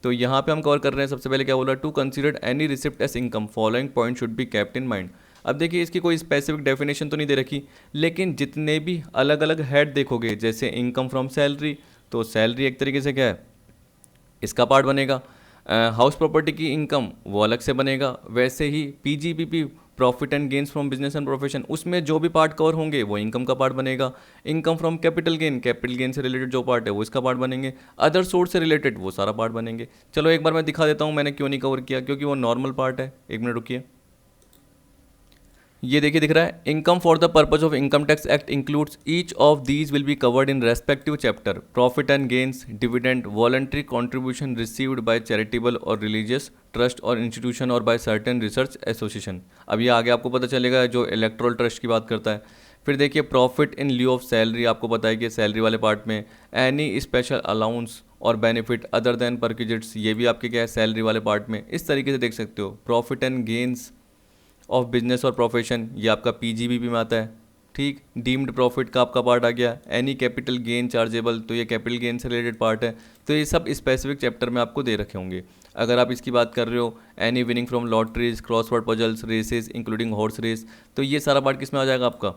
तो यहाँ पे हम कवर कर रहे हैं, सबसे पहले क्या बोला, to consider any receipt as income following point should be kept in mind. अब देखिए इसकी कोई स्पेसिफिक डेफिनेशन तो नहीं दे रखी, लेकिन जितने भी अलग अलग हेड देखोगे, जैसे इनकम फ्रॉम सैलरी, तो सैलरी एक तरीके से क्या है, इसका पार्ट बनेगा। हाउस प्रॉपर्टी की इनकम वो अलग से बनेगा। वैसे ही PGBP, profit and gains from business and profession, उसमें जो भी पार्ट कवर होंगे वो इनकम का पार्ट बनेगा। इनकम फ्रॉम कैपिटल गेन से रिलेटेड जो पार्ट है वो इसका पार्ट बनेंगे। अदर सोर्स से रिलेटेड वो सारा पार्ट बनेंगे। चलो एक बार मैं दिखा देता हूँ मैंने क्यों नहीं कवर किया, क्योंकि वो नॉर्मल पार्ट है। एक मिनट रुकिए, ये देखिए दिख रहा है, income for the purpose of income tax act includes each of these will be covered in respective chapter, profit and gains, dividend, voluntary contribution received by charitable और रिलीजियस ट्रस्ट और इंस्टीट्यूशन और by certain research association. अब ये आगे आपको पता चलेगा जो इलेक्ट्रल ट्रस्ट की बात करता है। फिर देखिए profit in lieu of salary, आपको पता है कि सैलरी वाले पार्ट में एनी स्पेशल अलाउंस और बेनिफिट अदर देन परक्विजिट्स, ये भी आपके क्या है सैलरी वाले पार्ट में। इस तरीके से देख सकते हो। Profit and gains of business और प्रोफेशन, ये आपका पीजीबीपी में आता है, ठीक। डीम्ड प्रॉफिट का आपका पार्ट आ गया। एनी कैपिटल गेन चार्जेबल, तो ये कैपिटल गेन से रिलेटेड पार्ट है। तो ये सब स्पेसिफिक चैप्टर में आपको दे रखे होंगे। अगर आप इसकी बात कर रहे हो, any winning from lotteries, crossword puzzles, races including horse race, तो ये सारा पार्ट किस में आ जाएगा आपका,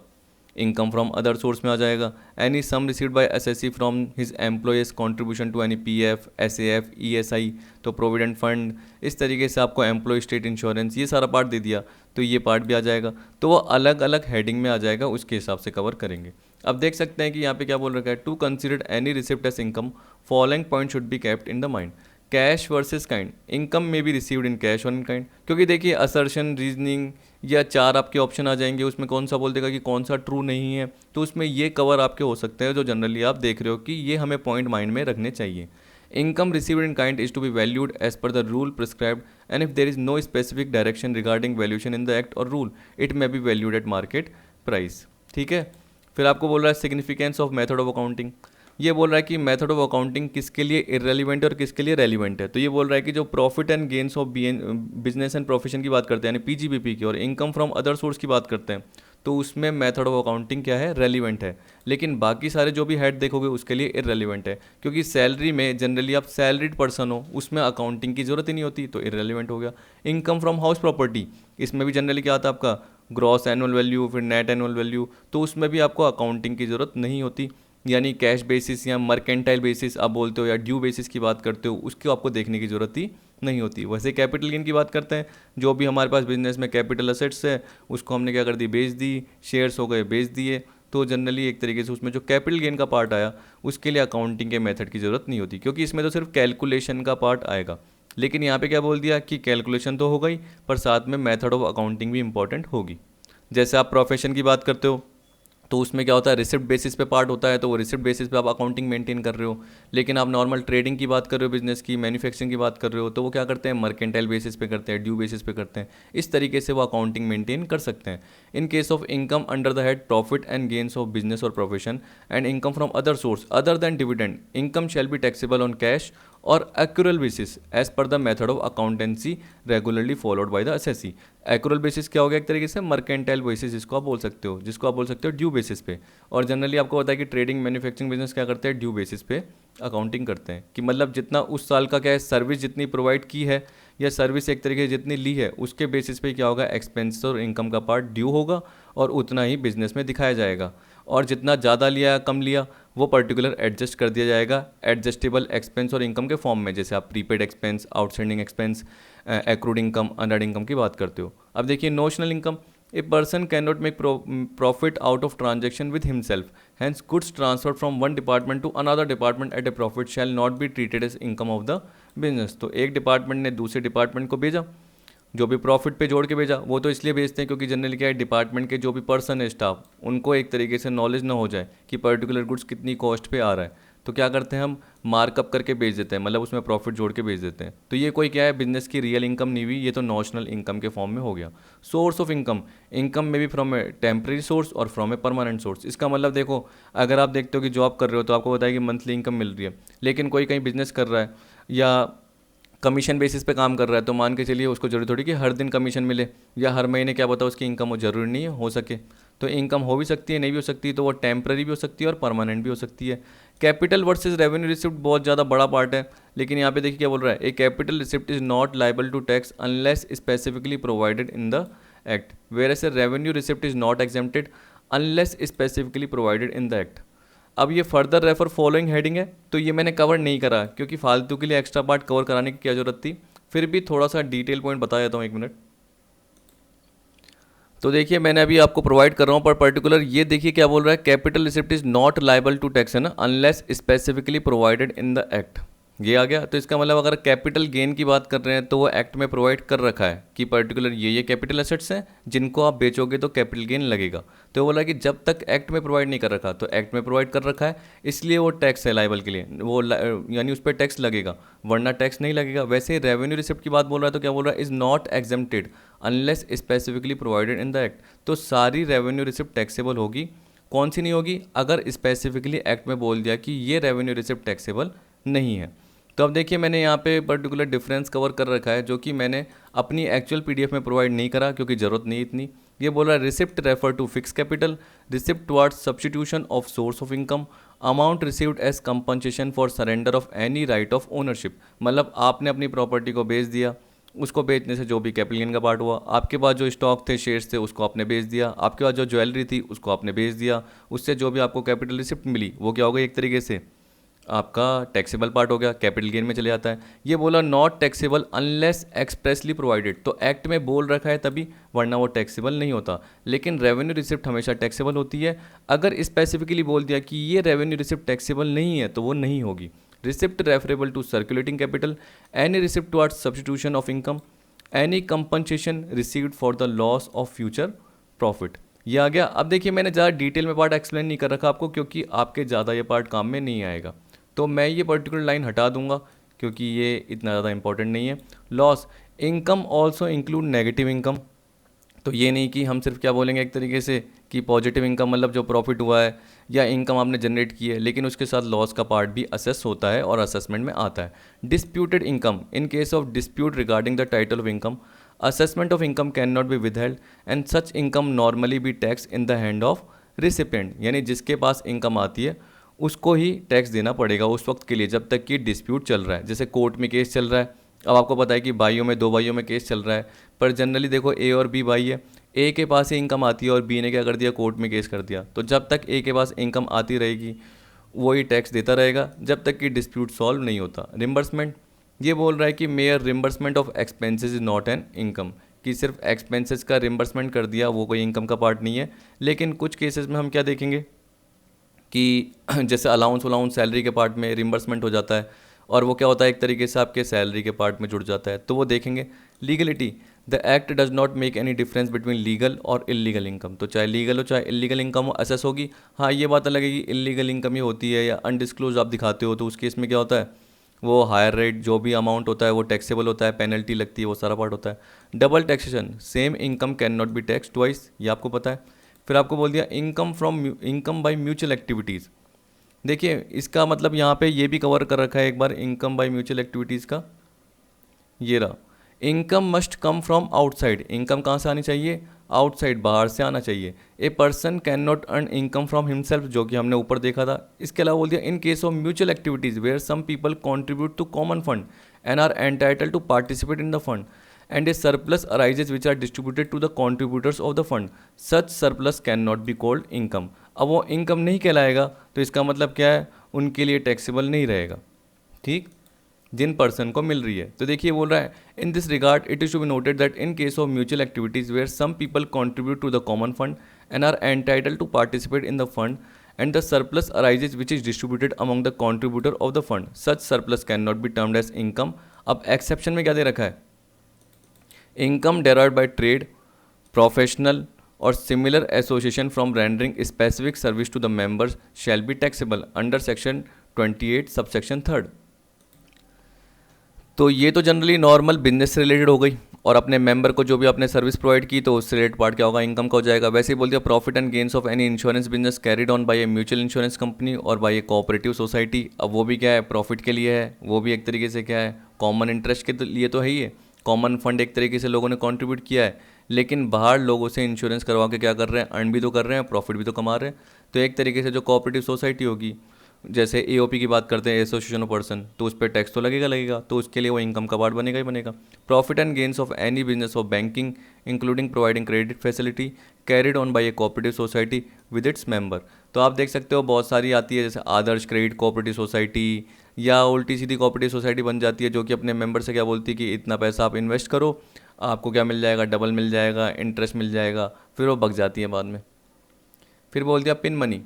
इनकम फ्रॉम अदर सोर्स में आ जाएगा। Any sum received by assessee from his employees contribution to any PF, SAF, ESI, तो प्रोविडेंट फंड, इस तरीके से आपको एम्प्लॉय स्टेट इंश्योरेंस, ये सारा पार्ट दे दिया, तो ये पार्ट भी आ जाएगा। तो वो अलग अलग हेडिंग में आ जाएगा, उसके हिसाब से कवर करेंगे। अब देख सकते हैं कि यहाँ पे क्या बोल रखा है, to consider any receipt as income following point should be kept in the mind. Cash versus kind, income में भी रिसीव्ड इन कैश और इन काइंड, क्योंकि देखिए असर्शन, रीजनिंग या चार आपके ऑप्शन आ जाएंगे, उसमें कौन सा बोल देगा कि कौन सा ट्रू नहीं है, तो उसमें ये कवर आपके हो सकते हैं जो जनरली आप देख रहे हो कि ये हमें पॉइंट माइंड में रखने चाहिए। Income received in kind is to be valued as per the rule prescribed and if there is no specific direction regarding valuation in the act और rule it may be valued at market price, ठीक है। फिर आपको बोल रहा है significance of method of accounting, ये बोल रहा है कि मेथड ऑफ अकाउंटिंग किसके लिए इररेलीवेंट है और किसके लिए रेलिवेंट है। तो ये बोल रहा है कि जो profit and gains of business and profession की बात करते हैं यानी पीजीबीपी की, और इनकम फ्रॉम अदर सोर्स की बात करते हैं, तो उसमें मेथड ऑफ अकाउंटिंग क्या है, रेलिवेंट है। लेकिन बाकी सारे जो भी हेड देखोगे उसके लिए इररेलिवेंट है, क्योंकि सैलरी में जनरली आप सैलरीड पर्सन हो, उसमें अकाउंटिंग की ज़रूरत ही नहीं होती, तो इररेलिवेंट हो गया। इनकम फ्रॉम हाउस प्रॉपर्टी, इसमें भी जनरली क्या आता है आपका ग्रॉस एनुअल वैल्यू, फिर नेट एनुअल वैल्यू, तो उसमें भी आपको अकाउंटिंग की ज़रूरत नहीं होती। यानी कैश बेसिस या मर्केंटाइल बेसिस आप बोलते हो या ड्यू बेसिस की बात करते हो, उसको आपको देखने की ज़रूरत ही नहीं होती। वैसे कैपिटल गेन की बात करते हैं, जो भी हमारे पास बिजनेस में कैपिटल असेट्स है उसको हमने क्या कर दी, बेच दी, शेयर्स हो गए बेच दिए, तो जनरली एक तरीके से उसमें जो कैपिटल गेन का पार्ट आया उसके लिए अकाउंटिंग के मेथड की ज़रूरत नहीं होती, क्योंकि इसमें तो सिर्फ कैलकुलेशन का पार्ट आएगा। लेकिन यहाँ पे क्या बोल दिया कि कैलकुलेशन तो हो गई, पर साथ में मेथड ऑफ अकाउंटिंग भी इंपॉर्टेंट होगी। जैसे आप प्रोफेशन की बात करते हो तो उसमें क्या होता है, रिसिप्ट बेसिस पे पार्ट होता है, तो वो रिसिप्ट बेसिस पे आप अकाउंटिंग मेंटेन कर रहे हो। लेकिन आप नॉर्मल ट्रेडिंग की बात कर रहे हो, बिजनेस की, मैन्युफैक्चरिंग की बात कर रहे हो, तो वो क्या करते हैं, मर्केंटाइल बेसिस पे करते हैं, ड्यू बेसिस पे करते हैं। इस तरीके से वो अकाउंटिंग मेंटेन कर सकते हैं। In case of income under the head profit and gains of business और profession and income from other source other than dividend, income shall be taxable on cash और accrual basis as per the method of accountancy regularly followed by the assessee. Accrual basis क्या हो गया, एक तरीके से mercantile basis जिसको आप बोल सकते हो, जिसको आप बोल सकते हो ड्यू बेसिस पे। और जनरली आपको पता है कि ट्रेडिंग मैन्युफैक्चरिंग बिजनेस क्या करते हैं, ड्यू बेसिस पे अकाउंटिंग करते हैं, कि मतलब जितना उस साल का क्या है, सर्विस जितनी प्रोवाइड की है या सर्विस एक तरीके से जितनी ली है, उसके बेसिस पे क्या होगा, एक्सपेंस और इनकम का पार्ट ड्यू होगा और उतना ही बिजनेस में दिखाया जाएगा। और जितना ज़्यादा लिया या कम लिया वो पर्टिकुलर एडजस्ट कर दिया जाएगा एडजस्टेबल एक्सपेंस और इनकम के फॉर्म में, जैसे आप prepaid expense, outstanding expense, accrued income, unearned income की बात करते हो। अब देखिए notional income, a person can not make profit out of transaction with himself, hence goods transferred from one department to another department at a profit shall not be treated as income of the business. तो एक department ने दूसरे department को भेजा, जो भी profit पे जोड़ के भेजा, वो तो इसलिए भेजते हैं क्योंकि जनरली क्या है, डिपार्टमेंट के जो भी पर्सन है, स्टाफ, उनको एक तरीके से नॉलेज ना हो जाए कि पर्टिकुलर गुड्स कितनी कॉस्ट पे आ रहा है, तो क्या करते हैं हम मार्कअप करके बेच देते हैं, मतलब उसमें प्रॉफिट जोड़ के बेच देते हैं। तो ये कोई क्या है, बिजनेस की रियल इनकम नहीं हुई, ये तो नॉशनल इनकम के फॉर्म में हो गया। सोर्स ऑफ इनकम, इनकम में भी फ्रॉम ए टेम्प्रेरी सोर्स और फ्रॉम ए परमानेंट सोर्स। इसका मतलब देखो, अगर आप देखते हो कि जॉब कर रहे हो तो आपको बताया कि मंथली इनकम मिल रही है, लेकिन कोई कहीं बिजनेस कर रहा है या कमीशन बेसिस पे काम कर रहा है, तो मान के चलिए उसको जरूरी थोड़ी कि हर दिन कमीशन मिले या हर महीने क्या पता उसकी इनकम हो, जरूरी नहीं है हो सके। तो इनकम हो भी सकती है, नहीं भी हो सकती, तो वो टेम्पररी भी हो सकती है और परमानेंट भी हो सकती है। कैपिटल वर्सेस रेवेन्यू रिसिप्ट बहुत ज़्यादा बड़ा पार्ट है, लेकिन यहाँ पे देखिए क्या बोल रहा है, a capital receipt is not liable to tax unless specifically provided in the act, whereas a revenue receipt is not exempted unless specifically provided in the act. अब ये फर्दर रेफर फॉलोइंग हेडिंग है, तो ये मैंने cover नहीं करा क्योंकि फालतू के लिए एक्स्ट्रा पार्ट कवर कराने की क्या जरूरत थी। फिर भी थोड़ा सा डिटेल पॉइंट बता देता हूँ, एक मिनट। तो देखिए मैंने अभी आपको प्रोवाइड कर रहा हूँ, पर पर्टिकुलर ये देखिए क्या बोल रहा है, capital receipt is not liable to tax, है ना, unless specifically provided in the act. ये आ गया। तो इसका मतलब अगर कैपिटल गेन की बात कर रहे हैं तो वो एक्ट में प्रोवाइड कर रखा है कि पर्टिकुलर ये कैपिटल एसेट्स हैं जिनको आप बेचोगे तो कैपिटल गेन लगेगा। तो वो बोला कि जब तक एक्ट में प्रोवाइड नहीं कर रखा, तो एक्ट में प्रोवाइड कर रखा है इसलिए वो टैक्स है लाइबल के लिए, वो यानी उस पर टैक्स लगेगा, वरना टैक्स नहीं लगेगा। वैसे रेवेन्यू रिसिप्ट की बात बोल रहा है तो क्या बोल रहा है, is not exempted unless specifically provided in the act. तो सारी रेवेन्यू रिसिप्ट टैक्सेबल होगी, कौन सी नहीं होगी, अगर स्पेसिफिकली एक्ट में बोल दिया कि ये रेवेन्यू रिसिप्ट टैक्सेबल नहीं है। तो अब देखिए मैंने यहाँ पे पर्टिकुलर डिफरेंस कवर कर रखा है जो कि मैंने अपनी एक्चुअल पीडीएफ में प्रोवाइड नहीं करा क्योंकि ज़रूरत नहीं इतनी। ये बोल रहा है receipt refer to fix capital, receipt towards substitution of source of income, amount received as compensation for surrender of any right of ownership. मतलब आपने अपनी प्रॉपर्टी को बेच दिया, उसको बेचने से जो भी कैपिटल गेन का पार्ट हुआ, आपके पास जो स्टॉक थे, शेयर्स थे, उसको आपने बेच दिया, आपके पास जो ज्वेलरी थी उसको आपने बेच दिया, उससे जो भी आपको कैपिटल रिसिप्ट मिली वो क्या हो गई, एक तरीके से आपका टैक्सेबल पार्ट हो गया, कैपिटल गेन में चले जाता है। ये बोला not taxable unless expressly provided, तो एक्ट में बोल रखा है तभी, वरना वो टैक्सेबल नहीं होता। लेकिन रेवेन्यू रिसिप्ट हमेशा टैक्सेबल होती है। अगर स्पेसिफिकली बोल दिया कि ये रेवेन्यू रिसिप्ट टैक्सेबल नहीं है तो वो नहीं होगी। Receipt referable to circulating capital, any receipt towards substitution of income, any compensation received for the loss of future profit. ये आ गया। अब देखिए मैंने ज़्यादा डिटेल में पार्ट एक्सप्लेन नहीं कर रखा आपको क्योंकि आपके ज़्यादा ये पार्ट काम में नहीं आएगा, तो मैं ये पर्टिकुलर लाइन हटा दूंगा क्योंकि ये इतना ज़्यादा इंपॉर्टेंट नहीं है। Loss income also include negative income, तो ये नहीं कि हम सिर्फ क्या बोलेंगे एक तरीके से कि पॉजिटिव इनकम मतलब जो प्रॉफिट हुआ है या इनकम आपने जनरेट की है, लेकिन उसके साथ लॉस का पार्ट भी असेस होता है और असेसमेंट में आता है। Disputed income, in case of dispute regarding the title of income, assessment of income can not B withheld and such income normally B tax in the hand of recipient, यानी जिसके पास income आती है उसको ही tax देना पड़ेगा उस वक्त के लिए जब तक कि डिस्प्यूट चल रहा है। जैसे कोर्ट में केस चल रहा है, अब आपको पता है कि भाइयों में, दो भाइयों में केस चल रहा है, पर जनरली देखो ए और बी भाई है, ए के पास ही इनकम आती है और बी ने क्या कर दिया, कोर्ट में केस कर दिया। तो जब तक ए के पास इनकम आती रहेगी वही टैक्स देता रहेगा जब तक कि डिस्प्यूट सॉल्व नहीं होता। रिम्बर्समेंट, ये बोल रहा है कि mayor reimbursement of expenses is not an income, कि सिर्फ एक्सपेंसेस का रिम्बर्समेंट कर दिया वो कोई इनकम का पार्ट नहीं है। लेकिन कुछ केसेस में हम क्या देखेंगे कि जैसे अलाउंस वलाउंस सैलरी के पार्ट में रिम्बर्समेंट हो जाता है और वो क्या होता है एक तरीके से आपके सैलरी के पार्ट में जुड़ जाता है, तो वो देखेंगे। Legality, the act does not make any difference between legal और इलीगल इनकम, तो चाहे लीगल हो चाहे इलीगल इनकम हो असेस होगी। हाँ, ये बात अलग है कि इलीगल इनकम ही होती है या अनडिस्क्लोज आप दिखाते हो तो उस केस में क्या होता है, वो हायर रेट जो भी अमाउंट होता है वो टैक्सेबल होता है, पेनल्टी लगती है, वो सारा पार्ट होता है। Double taxation, same income can not be tax twice, ये आपको पता है। फिर आपको बोल दिया इनकम बाय म्यूचुअल एक्टिविटीज़। देखिए इसका मतलब यहाँ पे ये भी कवर कर रखा है एक बार, इनकम बाय म्यूचुअल एक्टिविटीज़ का, ये रहा। Income must come from outside, income कहाँ से आनी चाहिए, आउटसाइड, बाहर से आना चाहिए। ए person can not earn income from himself, जो कि हमने ऊपर देखा था। इसके अलावा बोल दिया in case of mutual activities where some people contribute to common fund and are entitle to participate in the fund and a surplus arises which are distributed to the contributors of the fund, such surplus cannot be called income। अब वो income नहीं कहलाएगा तो इसका मतलब क्या है, उनके लिए टैक्सेबल नहीं रहेगा, ठीक, जिन पर्सन को मिल रही है। तो देखिए बोल रहा है in this regard it is to be noted that in case of mutual activities where some people contribute to the common fund and are entitle to participate in the fund and the surplus arises which is distributed among the contributor of the fund, such surplus cannot be termed as income। अब exception में क्या दे रखा है, income derived by trade, professional or similar association from rendering specific service to the members shall be taxable under section 28 subsection 3rd। तो ये तो generally normal business से रिलेटेड हो गई और अपने मेंबर को जो भी आपने सर्विस प्रोवाइड की तो उससे रिलेटेड पार्ट क्या होगा, इनकम का हो जाएगा। वैसे ही बोल दिया profit and gains of any insurance business carried on by a mutual insurance company or by a cooperative society. अब वो भी क्या है, प्रॉफिट के लिए है, वो भी एक तरीके से क्या है, कॉमन इंटरेस्ट के लिए तो है ही है। कॉमन फंड एक तरीके से लोगों ने कंट्रीब्यूट किया है, लेकिन बाहर लोगों से इंश्योरेंस करवा के क्या कर रहे हैं, अर्न भी तो कर रहे हैं, प्रॉफिट भी तो कमा रहे हैं। तो एक तरीके से जो कोऑपरेटिव सोसाइटी होगी, जैसे एओपी की बात करते हैं, एसोसिएशन ऑफ पर्सन, तो उस पर टैक्स तो लगेगा, तो उसके लिए वो इनकम का पार्ट बनेगा ही बनेगा। Profit and gains of any business of banking including providing credit facility carried on by a cooperative society with its member. तो आप देख सकते हो बहुत सारी आती है, जैसे आदर्श क्रेडिट कोऑपरेटिव सोसाइटी या उल्टी सीधी कोऑपरेटिव सोसाइटी बन जाती है, जो कि अपने मेंबर से क्या बोलती है कि इतना पैसा आप इन्वेस्ट करो, आपको क्या मिल जाएगा, डबल मिल जाएगा, इंटरेस्ट मिल जाएगा, फिर वो बक जाती है बाद में। फिर बोल दिया pin money.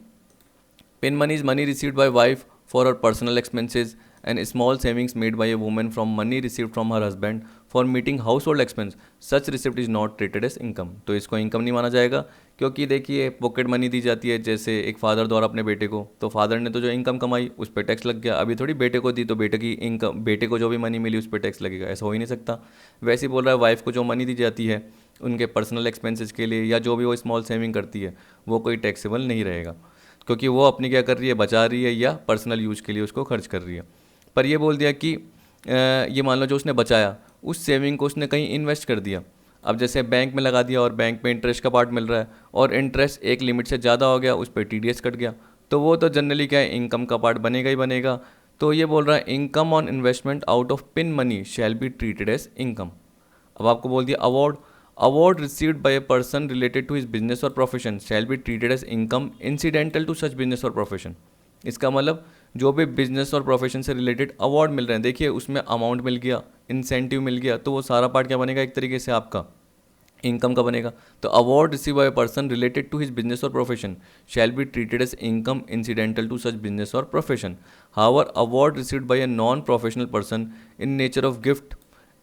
Pin money is money received by wife for her personal expenses and small savings made by a woman from money received from her husband for meeting household expense. Such receipt is not treated as income। तो इसको income नहीं माना जाएगा, क्योंकि देखिए pocket money दी जाती है, जैसे एक फादर द्वारा अपने बेटे को, तो फादर ने तो जो इनकम कमाई उस पर टैक्स लग गया। अभी थोड़ी बेटे को दी तो बेटे की इनकम, बेटे को जो भी मनी मिली उस पर टैक्स लगेगा, ऐसा हो ही नहीं सकता। वैसे ही बोल रहा है वाइफ को जो मनी दी जाती है उनके पर्सनल एक्सपेंसेस के लिए या जो भी वो स्मॉल सेविंग करती है वो कोई टैक्सेबल नहीं रहेगा, क्योंकि वो अपनी क्या कर रही है, बचा रही है या पर्सनल यूज के लिए उसको खर्च कर रही है। पर ये बोल दिया कि ये मान लो जो उसने बचाया उस सेविंग को उसने कहीं इन्वेस्ट कर दिया। अब जैसे बैंक में लगा दिया और बैंक में इंटरेस्ट का पार्ट मिल रहा है और इंटरेस्ट एक लिमिट से ज़्यादा हो गया, उस पर टीडीएस कट गया, तो वो तो जनरली क्या है, इनकम का पार्ट बनेगा ही बनेगा। तो ये बोल रहा है income on investment out of pin money shall be treated as income. अब आपको बोल दिया award received by a person related to his business or profession shall be treated as income incidental to such business or profession। इसका मतलब जो भी business और profession से रिलेटेड अवार्ड मिल रहे हैं, देखिए उसमें अमाउंट मिल गया, इंसेंटिव मिल गया, तो वो सारा पार्ट क्या बनेगा, एक तरीके से आपका इनकम का बनेगा। तो award receive by a person related to his business और profession shall be treated as income incidental to such business और profession. However award received by a non professional person in nature of gift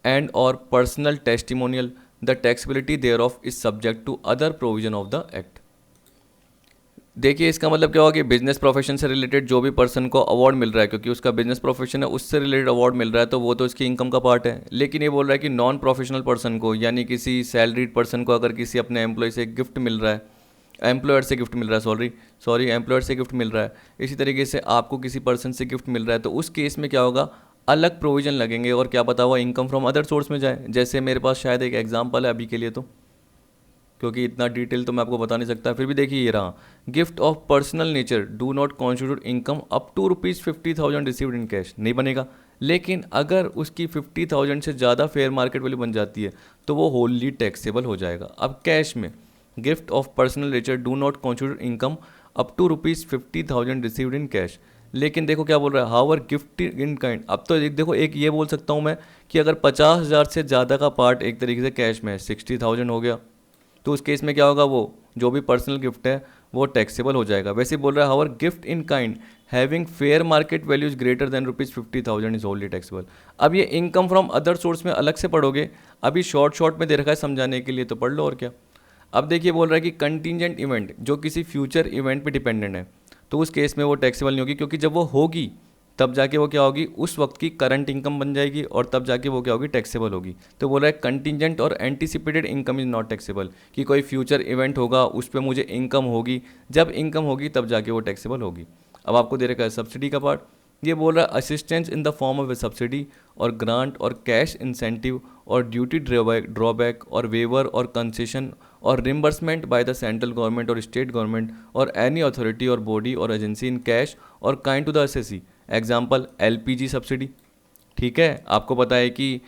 and और personal testimonial the taxability thereof is subject to other provision of the act। देखिए इसका मतलब क्या होगा कि business profession से related जो भी पर्सन को अवार्ड मिल रहा है, क्योंकि उसका बिजनेस प्रोफेशन है उससे रिलेटेड अवार्ड मिल रहा है, तो वो तो इसकी इनकम का पार्ट है। लेकिन ये बोल रहा है कि नॉन प्रोफेशनल पर्सन को, यानी किसी सैलरीड पर्सन को अगर किसी अपने एम्प्लॉय से गिफ्ट मिल रहा है, एम्प्लॉयर से गिफ्ट मिल रहा है, सॉरी एम्प्लॉयर से गिफ्ट मिल रहा है, इसी तरीके से आपको किसी पर्सन से गिफ्ट मिल रहा है, तो उस केस में क्या होगा, अलग प्रोविजन लगेंगे और क्या पता हुआ इनकम फ्रॉम अदर सोर्स में जाए। जैसे मेरे पास शायद एक एग्जांपल है अभी के लिए, तो क्योंकि इतना डिटेल तो मैं आपको बता नहीं सकता, फिर भी देखिए ये रहा, gift of personal nature do not constitute income up to ₹50,000 received in cash, नहीं बनेगा। लेकिन अगर उसकी 50,000 से ज़्यादा फेयर मार्केट वैल्यू बन जाती है तो वो होली टैक्सेबल हो जाएगा। अब कैश में gift of personal nature do not constitute income up to ₹50,000 received in cash. लेकिन देखो क्या बोल रहा है, हावर गिफ्ट इन काइंड। अब तो देखो एक ये बोल सकता हूँ मैं कि अगर 50,000 से ज़्यादा का पार्ट एक तरीके से कैश में है, 60,000 हो गया, तो उस केस में क्या होगा, वो जो भी पर्सनल गिफ्ट है वो टैक्सेबल हो जाएगा। वैसे बोल रहा है however gift in kind having fair market values greater than ₹50,000 is wholly taxable. अब ये इनकम फ्रॉम अदर सोर्स में अलग से पढ़ोगे, अभी शॉर्ट में दे रखा है समझाने के लिए, तो पढ़ लो और क्या। अब देखिए बोल रहा है कि कंटीजेंट इवेंट जो किसी फ्यूचर इवेंट पे डिपेंडेंट है, तो उस केस में वो टैक्सेबल नहीं होगी, क्योंकि जब वो होगी तब जाके वो क्या होगी, उस वक्त की करंट इनकम बन जाएगी और तब जाके वो क्या होगी, टैक्सेबल होगी। तो बोल रहा है कंटीजेंट और anticipated income is not taxable, कि कोई फ्यूचर इवेंट होगा उस पर मुझे इनकम होगी, जब इनकम होगी तब जाके वो टैक्सेबल होगी। अब आपको दे रखा है सब्सिडी का पार्ट, ये बोल रहा है assistance in the form of a subsidy or grant or cash incentive or duty drawback or waiver or concession or reimbursement by the central government or state government or any authority or body or agency in cash or kind to the assessee. Example LPG subsidy. ठीक है, आपको पता है कि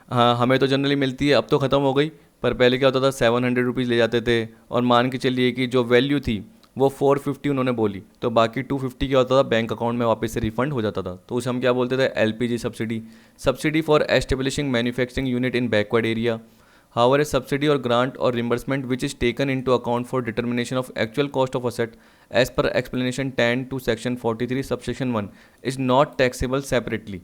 हाँ हमें तो generally मिलती है, अब तो ख़त्म हो गई, पर पहले क्या होता था 700 रुपीज़ ले जाते थे, और मान के चलिए कि जो वैल्यू थी वो 450 उन्होंने बोली, तो बाकी 250 क्या होता था बैंक अकाउंट में वापस से रिफंड हो जाता था, तो उसे हम क्या बोलते थे, LPG subsidy. Subsidy for establishing manufacturing unit in backward area. However, a subsidy or grant or reimbursement which is taken into account for determination of actual cost of asset as per explanation 10 to section 43 subsection 1 is not taxable separately.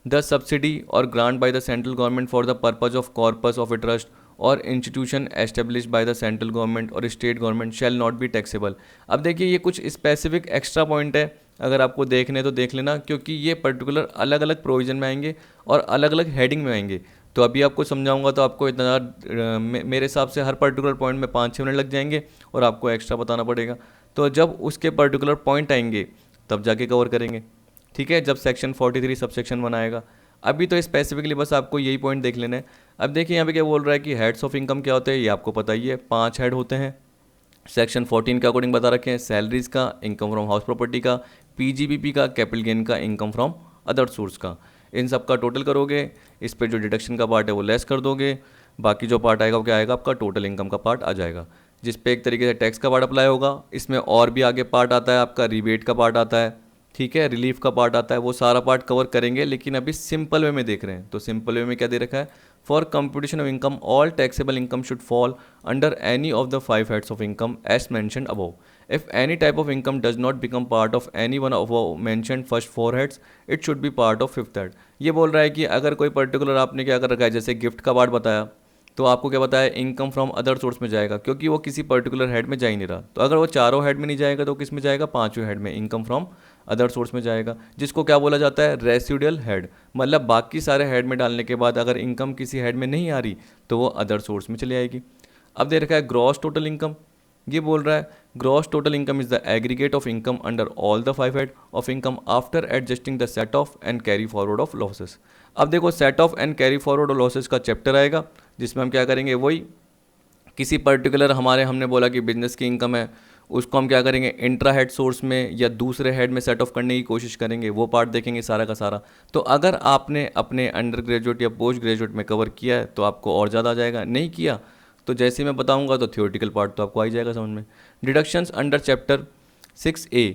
The subsidy or grant by the central government for the purpose of corpus of a trust or institution established by the central government or state government shall not be taxable. अब देखिए ये कुछ specific extra point है, अगर आपको देखने तो देख लेना, क्योंकि ये पर्टिकुलर अलग अलग प्रोविजन में आएंगे और अलग अलग हेडिंग में आएंगे। तो अभी आपको समझाऊंगा तो आपको इतना मेरे हिसाब से हर पर्टिकुलर पॉइंट में 5-6 मिनट लग जाएंगे और आपको एक्स्ट्रा बताना पड़ेगा। तो जब उसके पर्टिकुलर पॉइंट आएंगे तब जाके कवर करेंगे, ठीक है, जब सेक्शन 43 सबसेक्शन 1 आएगा। अभी तो स्पेसिफिकली बस आपको यही पॉइंट देख लेना है। अब देखिए यहाँ पे क्या बोल रहा है कि हेड्स ऑफ इनकम क्या होते हैं, ये आपको पता ही है, 5 हेड होते हैं। सेक्शन 14 के अकॉर्डिंग बता रखे हैं, सैलरीज का, इनकम फ्रॉम हाउस प्रॉपर्टी का, पीजीबीपी का, कैपिटल गेन का, इनकम फ्रॉम अदर सोर्स का। इन सब का टोटल करोगे, इस पे जो डिडक्शन का पार्ट है वो लेस कर दोगे, बाकी जो पार्ट आएगा वो क्या आएगा, आपका टोटल इनकम का पार्ट आ जाएगा, जिस पे एक तरीके से टैक्स का पार्ट अप्लाई होगा। इसमें और भी आगे पार्ट आता है, आपका रिबेट का पार्ट आता है, ठीक है, रिलीफ का पार्ट आता है, वो सारा पार्ट कवर करेंगे। लेकिन अभी सिंपल वे में देख रहे हैं, तो सिंपल वे में क्या दे रखा है, for computation of income all taxable income should fall under any of the 5 heads of income as mentioned above. If any type of income does not become part of any one of mentioned first 4 heads, it should be part of 5th head। ये बोल रहा है कि अगर कोई particular आपने क्या कर रखा है, जैसे गिफ्ट का पार्ट बताया, तो आपको क्या बताया, इनकम फ्रॉम अदर सोर्स में जाएगा, क्योंकि वो किसी पर्टिकुलर हेड में जा ही नहीं रहा। तो अगर वो चारों हेड में नहीं जाएगा तो किस में जाएगा, 5वें हेड में, इनकम फ्रॉम अदर सोर्स में जाएगा, जिसको क्या बोला जाता है, रेसिडुअल हेड। मतलब बाकी सारे हेड में डालने के बाद अगर इनकम किसी हेड में नहीं आ रही तो वो अदर सोर्स में चली आएगी। अब दे रखा है ग्रॉस टोटल इनकम, ये बोल रहा है gross total income is the aggregate of income under all the 5 head of income after adjusting the set of and carry forward of losses. अब देखो set of and carry forward of losses का chapter आएगा, जिसमें हम क्या करेंगे, वही किसी पर्टिकुलर हमने बोला कि बिजनेस की इनकम है, उसको हम क्या करेंगे, इंट्रा हेड सोर्स में या दूसरे हेड में सेट ऑफ करने की कोशिश करेंगे, वो पार्ट देखेंगे सारा का सारा। तो अगर आपने अपने अंडर ग्रेजुएट या पोस्ट ग्रेजुएट में कवर किया है तो आपको और ज़्यादा आ जाएगा, नहीं किया तो जैसे मैं बताऊंगा तो थियोरेटिकल पार्ट तो आपको आ ही जाएगा समझ में। Deductions under chapter 6A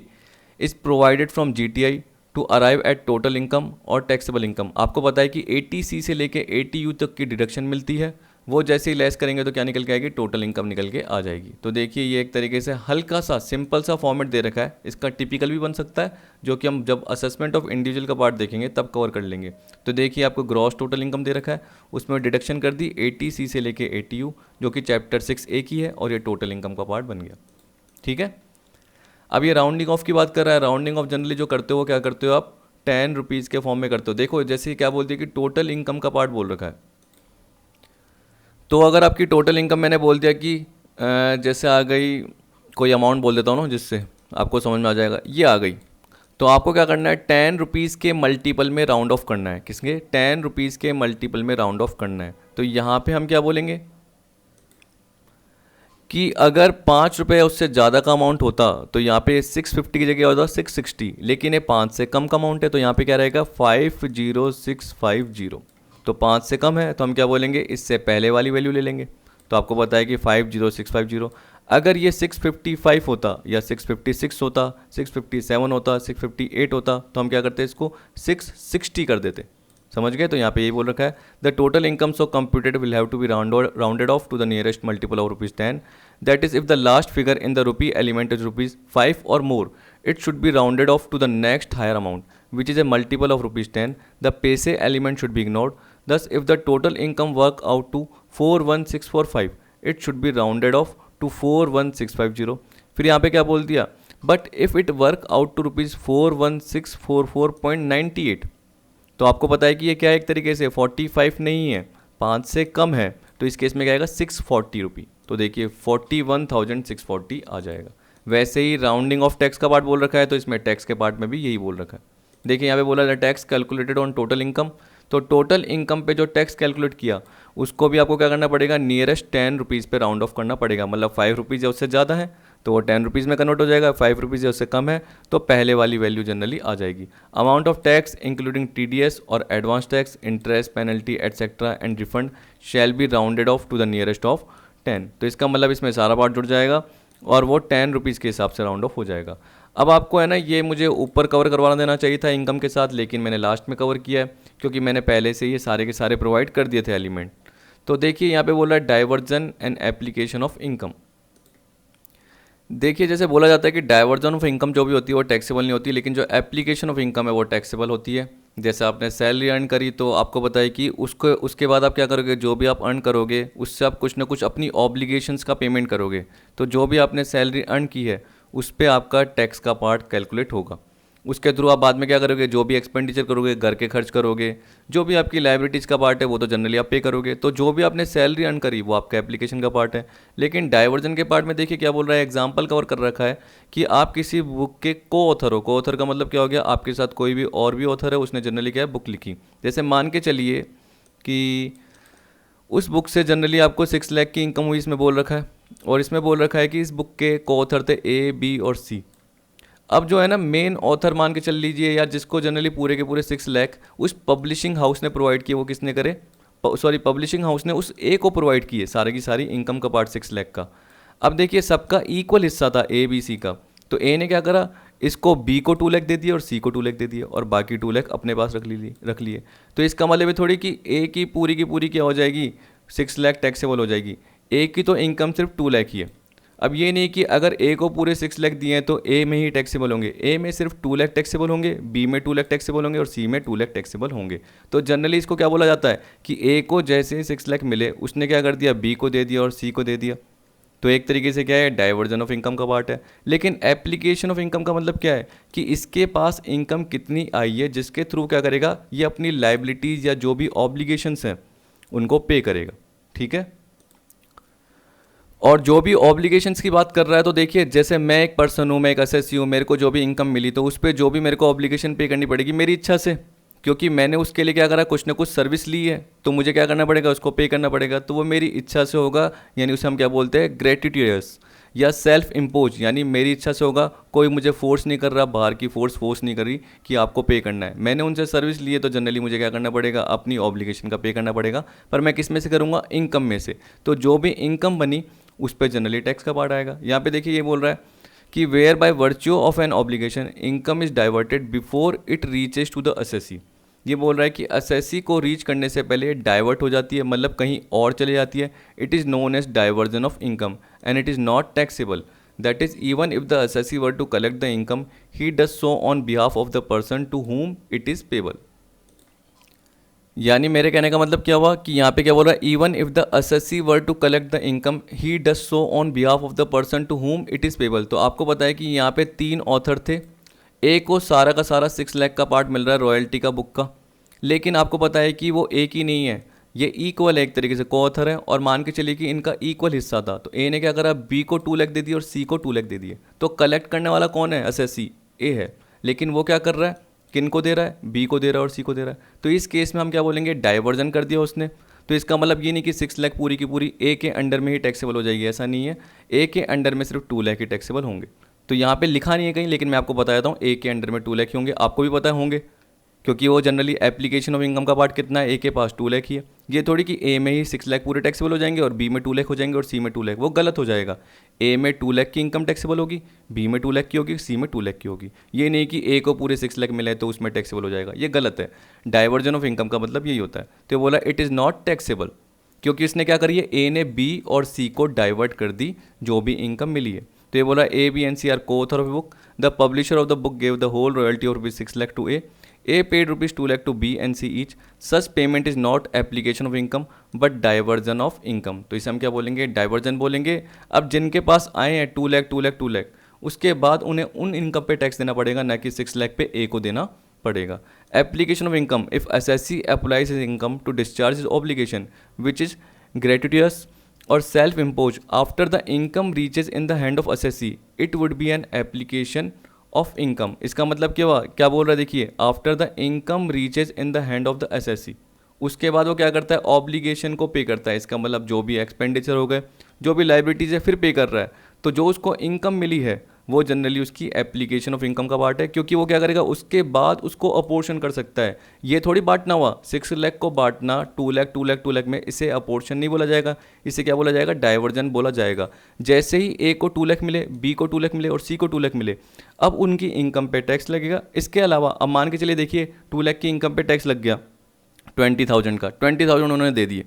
is provided from GTI to arrive at total income or taxable income. आपको पता है कि 80C से लेके 80U तक की डिडक्शन मिलती है, वो जैसे ही लेस करेंगे तो क्या निकल के आएगी, टोटल इनकम निकल के आ जाएगी। तो देखिए ये एक तरीके से हल्का सा सिंपल सा फॉर्मेट दे रखा है, इसका टिपिकल भी बन सकता है, जो कि हम जब असेसमेंट ऑफ इंडिविजुअल का पार्ट देखेंगे तब कवर कर लेंगे। तो देखिए आपको ग्रॉस टोटल इनकम दे रखा है, उसमें डिडक्शन कर दी 80C से लेके 80U, जो कि चैप्टर 6A की है, और ये टोटल इनकम का पार्ट बन गया। ठीक है, अब ये राउंडिंग ऑफ की बात कर रहा है। राउंडिंग ऑफ जनरली जो करते हो, क्या करते हो आप, 10 रुपीज़ के फॉर्म में करते हो। देखो जैसे क्या बोलती है कि टोटल इनकम का पार्ट बोल रखा है, तो अगर आपकी टोटल इनकम मैंने बोल दिया कि जैसे आ गई, कोई अमाउंट बोल देता हूँ ना जिससे आपको समझ में आ जाएगा, ये आ गई, तो आपको क्या करना है, 10 रुपीज़ के मल्टीपल में राउंड ऑफ करना है। किसके? 10 रुपीज़ के मल्टीपल में राउंड ऑफ करना है। तो यहाँ पे हम क्या बोलेंगे कि अगर 5 रुपये उससे ज़्यादा का अमाउंट होता तो यहाँ पे 650 की जगह होता 660, लेकिन ये 5 से कम का अमाउंट है तो यहाँ पे क्या रहेगा 50650। तो 5 से कम है तो हम क्या बोलेंगे, इससे पहले वाली वैल्यू ले लेंगे। तो आपको पता है कि 50650। अगर ये 655 होता या 656 होता, 657 होता, 658 होता तो हम क्या करते, इसको 660 कर देते। समझ गए? तो यहाँ पे यही बोल रखा है, the total income so computed will have to be rounded off to the nearest multiple of ₹10। That is if the last figure in the rupee element is ₹5 और more, it should be rounded off to the next higher amount which is a multiple of ₹10। The paise element should be ignored. Thus, if the total income work out to 41645, it should be rounded off to 41650। फिर यहाँ पे क्या बोल दिया, but if it work out to ₹41644.98। तो आपको पता है कि ये क्या है, एक तरीके से 45 नहीं है, 5 से कम है, तो इस केस में क्या आएगा 640 रुपी। तो देखिए 41,640 आ जाएगा। वैसे ही राउंडिंग ऑफ टैक्स का पार्ट बोल रखा है, तो इसमें टैक्स के पार्ट में भी यही बोल रखा है। देखिए यहाँ पे बोला है tax calculated on total income. तो टोटल इनकम पे जो टैक्स कैलकुलेट किया उसको भी आपको क्या करना पड़ेगा, नियरेस्ट 10 रुपीज़ पे राउंड ऑफ करना पड़ेगा। मतलब 5 रुपीज़ या उससे ज़्यादा है तो वो 10 रुपीज़ में कन्वर्ट हो जाएगा, 5 रुपीज़ या उससे कम है तो पहले वाली वैल्यू जनरली आ जाएगी। Amount of tax including TDS or advance tax, interest, penalty etcetera and refund shall be rounded off to the nearest of 10। तो इसका मतलब इसमें सारा पार्ट जुड़ जाएगा और वो 10 रुपीज़ के हिसाब से राउंड ऑफ हो जाएगा। अब आपको है ना, ये मुझे ऊपर कवर करवाना देना चाहिए था इनकम के साथ, लेकिन मैंने लास्ट में कवर किया है क्योंकि मैंने पहले से ये सारे के सारे प्रोवाइड कर दिए थे एलिमेंट। तो देखिए यहाँ पे बोल रहा है diversion and application of income. देखिए जैसे बोला जाता है कि डाइवर्जन ऑफ इनकम जो भी होती है वो टैक्सेबल नहीं होती, लेकिन जो एप्लीकेशन ऑफ इनकम है वो टैक्सेबल होती है। जैसे आपने सैलरी अर्न करी तो आपको पता है कि उसके बाद आप क्या करोगे, जो भी आप अर्न करोगे उससे आप कुछ ना कुछ अपनी ऑब्लिगेशंस का पेमेंट करोगे। तो जो भी आपने सैलरी अर्न की है उस पर आपका टैक्स का पार्ट कैलकुलेट होगा। उसके थ्रू आप बाद में क्या करोगे, जो भी एक्सपेंडिचर करोगे, घर के खर्च करोगे, जो भी आपकी लाइबिलिटीज़ का पार्ट है वो तो जनरली आप पे करोगे। तो जो भी आपने सैलरी अर्न करी वो आपका एप्लीकेशन का पार्ट है। लेकिन डाइवर्जन के पार्ट में देखिए क्या बोल रहा है, एग्जांपल कवर कर रखा है कि आप किसी बुक के को ऑथर हो। को ऑथर का मतलब क्या हो गया, आपके साथ कोई भी और भी ऑथर है, उसने जनरली क्या है बुक लिखी। जैसे मान के चलिए कि उस बुक से जनरली आपको 6 लाख की इनकम हुई, इसमें बोल रखा है, और इसमें बोल रखा है कि इस बुक के को ऑथर थे A, B और C। अब जो है ना मेन ऑथर मान के चल लीजिए, या जिसको जनरली पूरे के पूरे 6 लाख उस पब्लिशिंग हाउस ने प्रोवाइड किए, वो किसने करे, पब्लिशिंग हाउस ने उस ए को प्रोवाइड किए सारे की सारी इनकम का पार्ट 6 लाख का। अब देखिए सबका इक्वल हिस्सा था A, B, C का। तो ए ने क्या करा, इसको B को 2 लाख दे दिया और C को 2 लाख दे दिया और बाकी 2 लाख अपने पास रख लिए। तो इसका मतलब है थोड़ी कि A की पूरी क्या हो जाएगी, 6 लाख टैक्सेबल हो जाएगी। A की तो इनकम सिर्फ 2 लाख ही है। अब ये नहीं कि अगर A को पूरे 6 लाख दिए हैं तो A में ही टैक्सेबल होंगे, A में सिर्फ 2 लाख टैक्सेबल होंगे, B में 2 लाख टैक्सेबल होंगे और C में 2 लाख टैक्सेबल होंगे। तो जनरली इसको क्या बोला जाता है कि A को जैसे ही 6 लाख मिले उसने क्या कर दिया, B को दे दिया और C को दे दिया। तो एक तरीके से क्या है, डाइवर्जन ऑफ इनकम का पार्ट है। लेकिन एप्लीकेशन ऑफ इनकम का मतलब क्या है कि इसके पास इनकम कितनी आई है जिसके थ्रू क्या करेगा, ये अपनी लाइबिलिटीज़ या जो भी ऑब्लिगेशंस हैं उनको पे करेगा। ठीक है, और जो भी ऑब्लिगेशंस की बात कर रहा है, तो देखिए जैसे मैं एक पर्सन हूँ, मैं एक एसएससी हूँ, मेरे को जो भी इनकम मिली तो उस पर जो भी मेरे को ऑब्लिगेशन पे करनी पड़ेगी मेरी इच्छा से, क्योंकि मैंने उसके लिए क्या करा, कुछ ना कुछ सर्विस ली है तो मुझे क्या करना पड़ेगा, उसको पे करना पड़ेगा। तो वो मेरी इच्छा से होगा, यानी उसे हम क्या बोलते हैं, ग्रेटिट्यूस या सेल्फ इम्पोज, यानी मेरी इच्छा से होगा, कोई मुझे फोर्स नहीं कर रहा, बाहर की फोर्स नहीं कर रही कि आपको पे करना है। मैंने उनसे सर्विस ली है तो जनरली मुझे क्या करना पड़ेगा, अपनी ऑब्लिगेशन का पे करना पड़ेगा। पर मैं किस में से करूँगा, इनकम में से। तो जो भी इनकम बनी उस पर जनरली टैक्स का पार्ट आएगा। यहाँ पे देखिए ये बोल रहा है कि whereby virtue of an obligation income is diverted before it reaches to the assessee. ये बोल रहा है कि असेसी को रीच करने से पहले डाइवर्ट हो जाती है, मतलब कहीं और चले जाती है। It is known as diversion of income and it is not taxable. That is even if the assessee were to collect the income he does so on behalf of the person to whom it is payable. यानी मेरे कहने का मतलब क्या हुआ कि यहाँ पे क्या बोल रहा है, even if the assessee were to collect the income he does so on behalf of the person to whom it is payable. तो आपको पता है कि यहाँ पे 3 ऑथर थे, ए को सारा का सारा 6 लाख का पार्ट मिल रहा है रॉयल्टी का बुक का, लेकिन आपको पता है कि वो एक ही नहीं है, ये इक्वल है एक तरीके से, को ऑथर है और मान के चलिए कि इनका इक्वल हिस्सा था। तो ए ने क्या करा, बी को 2 लाख दे दिए और सी को 2 लाख दे दिए। तो कलेक्ट करने वाला कौन है, असेसी ए है, लेकिन वो क्या कर रहा है, किन को दे रहा है, बी को दे रहा है और सी को दे रहा है। तो इस केस में हम क्या बोलेंगे, डाइवर्जन कर दिया उसने। तो इसका मतलब ये नहीं कि 6 लाख पूरी की पूरी ए के अंडर में ही टैक्सेबल हो जाएगी, ऐसा नहीं है। ए के अंडर में सिर्फ 2 लाख ही टैक्सेबल होंगे। तो यहाँ पे लिखा नहीं है कहीं, लेकिन मैं आपको बता देता हूँ, ए के अंडर में 2 लाख ही होंगे, आपको भी पता होंगे, क्योंकि वो जनरली एप्लीकेशन ऑफ इनकम का पार्ट कितना है, ए के पास 2 लाख ही है। ये थोड़ी कि ए में ही 6 लाख पूरे टैक्सेबल हो जाएंगे और बी में 2 लाख हो जाएंगे और सी में 2 लाख, वो गलत हो जाएगा। ए में 2 लाख की इनकम टैक्सेबल होगी, बी में 2 लाख की होगी, सी में 2 लाख की होगी। ये नहीं कि ए को पूरे 6 लाख मिले तो उसमें टैक्सेबल हो जाएगा, ये गलत है। डाइवर्जन ऑफ इनकम का मतलब यही होता है। तो बोला इट इज़ नॉट टैक्सेबल, क्योंकि इसने क्या करी है, ए ने बी और सी को डाइवर्ट कर दी जो भी इनकम मिली है। तो ये बोला A B and C are coauthor of book, the publisher of the book gave the whole royalty of ₹6 lakh to A, A paid ₹2 lakh to B and C each. Such payment is not application of income but diversion of income. तो इसे हम क्या बोलेंगे, diversion बोलेंगे। अब जिनके पास आए हैं 2 लाख 2 लाख 2 लाख, उसके बाद उन्हें उन इनकम पे टैक्स देना पड़ेगा, ना कि 6 लाख पे ए को देना पड़ेगा। Application of income, if assessee applies his income to discharge his obligation which is gratuitous और self impose after the income reaches in the hand of assessee, it would be an application of income. इसका मतलब क्या बोल रहा है, देखिए, after the income reaches in the hand of the assessee, उसके बाद वो क्या करता है, ऑब्लिगेशन को पे करता है। इसका मतलब जो भी एक्सपेंडिचर हो गए, जो भी लाइबिलिटीज है, फिर पे कर रहा है। तो जो उसको इनकम मिली है वो जनरली उसकी एप्लीकेशन ऑफ इनकम का पार्ट है, क्योंकि वो क्या करेगा, उसके बाद उसको अपोर्शन कर सकता है। ये थोड़ी बांटना हुआ, 6 लाख को बांटना 2 लाख 2 लाख 2 लाख में, इसे अपोर्शन नहीं बोला जाएगा, इसे क्या बोला जाएगा, डाइवर्जन बोला जाएगा। जैसे ही ए को 2 लाख मिले, बी को 2 लाख मिले और सी को 2 लाख मिले, अब उनकी इनकम पे टैक्स लगेगा। इसके अलावा अब मान के चलिए, देखिए 2 लाख की इनकम पे टैक्स लग गया 20,000 का, 20,000 उन्होंने दे दिए।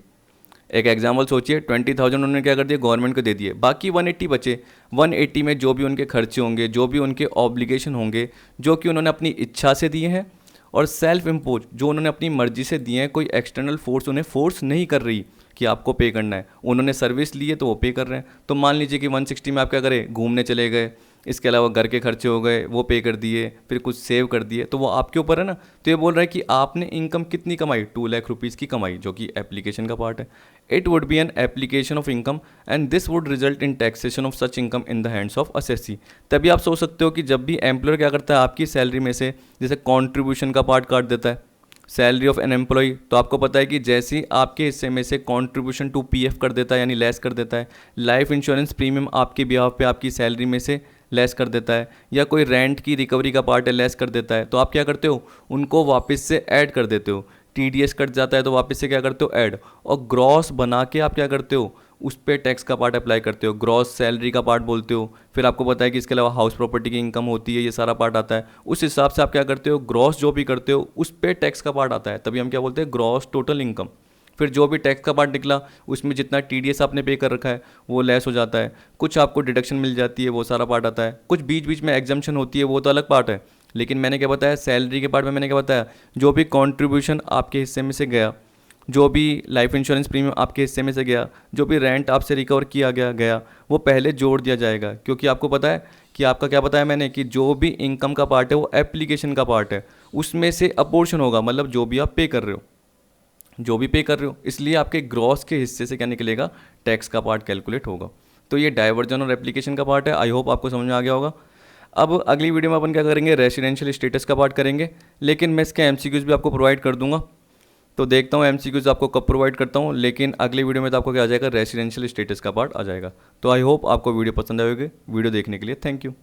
एक एग्जाम्पल सोचिए, 20,000 उन्होंने क्या कर दिया, गवर्नमेंट को दे दिए, बाकी 180 बचे। 180 में जो भी उनके खर्चे होंगे, जो भी उनके ऑब्लिगेशन होंगे, जो कि उन्होंने अपनी इच्छा से दिए हैं, और सेल्फ इम्पोज जो उन्होंने अपनी मर्जी से दिए हैं, कोई एक्सटर्नल फोर्स उन्हें फोर्स नहीं कर रही कि आपको पे करना है, उन्होंने सर्विस ली है तो वो पे कर रहे हैं। तो मान लीजिए कि 160 में आप क्या करें, घूमने चले गए, इसके अलावा घर के खर्चे हो गए, वो पे कर दिए, फिर कुछ सेव कर दिए, तो वो आपके ऊपर है ना। तो ये बोल रहा है कि आपने इनकम कितनी कमाई, 2 लाख रुपीज़ की कमाई, जो कि एप्लीकेशन का पार्ट है। It would be an application of income and this would result in taxation of such income in the hands of SSC. तभी आप सोच सकते हो कि जब भी एम्प्लॉयर क्या करता है, आपकी सैलरी में से जैसे कॉन्ट्रीब्यूशन का पार्ट काट देता है, सैलरी ऑफ एन एम्प्लॉय, तो आपको पता है कि जैसे ही आपके हिस्से में से कंट्रीब्यूशन टू पीएफ कर देता है, यानी लेस कर देता है, लाइफ इंश्योरेंस प्रीमियम आपके बिहाफ पे आपकी सैलरी में से लेस कर देता है, या कोई रेंट की रिकवरी का पार्ट है लेस कर देता है, तो आप क्या करते हो, उनको वापस से ऐड कर देते हो। टीडीएस कट जाता है तो वापस से क्या करते हो, ऐड, और ग्रॉस बना के आप क्या करते हो, उस पर टैक्स का पार्ट अप्लाई करते हो, ग्रॉस सैलरी का पार्ट बोलते हो। फिर आपको पता है कि इसके अलावा हाउस प्रॉपर्टी की इनकम होती है, ये सारा पार्ट आता है। उस हिसाब से आप क्या करते हो, ग्रॉस जो भी करते हो उस पर टैक्स का पार्ट आता है, तभी हम क्या बोलते हैं, ग्रॉस टोटल इनकम। फिर जो भी टैक्स का पार्ट निकला, उसमें जितना टीडीएस आपने पे कर रखा है वो लेस हो जाता है, कुछ आपको डिडक्शन मिल जाती है, वो सारा पार्ट आता है, कुछ बीच बीच में एग्जम्पशन होती है, वो तो अलग पार्ट है। लेकिन मैंने क्या बताया, सैलरी के पार्ट में मैंने क्या बताया, जो भी कॉन्ट्रीब्यूशन आपके हिस्से में से गया, जो भी लाइफ इंश्योरेंस प्रीमियम आपके हिस्से में से गया, जो भी रेंट आपसे रिकवर किया गया वो पहले जोड़ दिया जाएगा। क्योंकि आपको पता है कि आपका क्या बताया मैंने, कि जो भी इनकम का पार्ट है वो एप्लीकेशन का पार्ट है, उसमें से अपोर्शन होगा, मतलब जो भी आप पे कर रहे हो, इसलिए आपके ग्रॉस के हिस्से से क्या निकलेगा, टैक्स का पार्ट कैलकुलेट होगा। तो ये डाइवर्जन और एप्लीकेशन का पार्ट है। आई होप आपको समझ में आ गया होगा। अब अगली वीडियो में अपन क्या करेंगे, रेसिडेंशियल स्टेटस का पार्ट करेंगे, लेकिन मैं इसके एमसीक्यूज भी आपको प्रोवाइड कर दूंगा। तो देखता हूँ एमसीक्यूज आपको कब प्रोवाइड करता हूँ, लेकिन अगली वीडियो में तो आपको क्या आ जाएगा, रेसिडेंशियल स्टेटस का पार्ट आ जाएगा। तो आई होप आपको वीडियो पसंद आएगी। वीडियो देखने के लिए थैंक यू।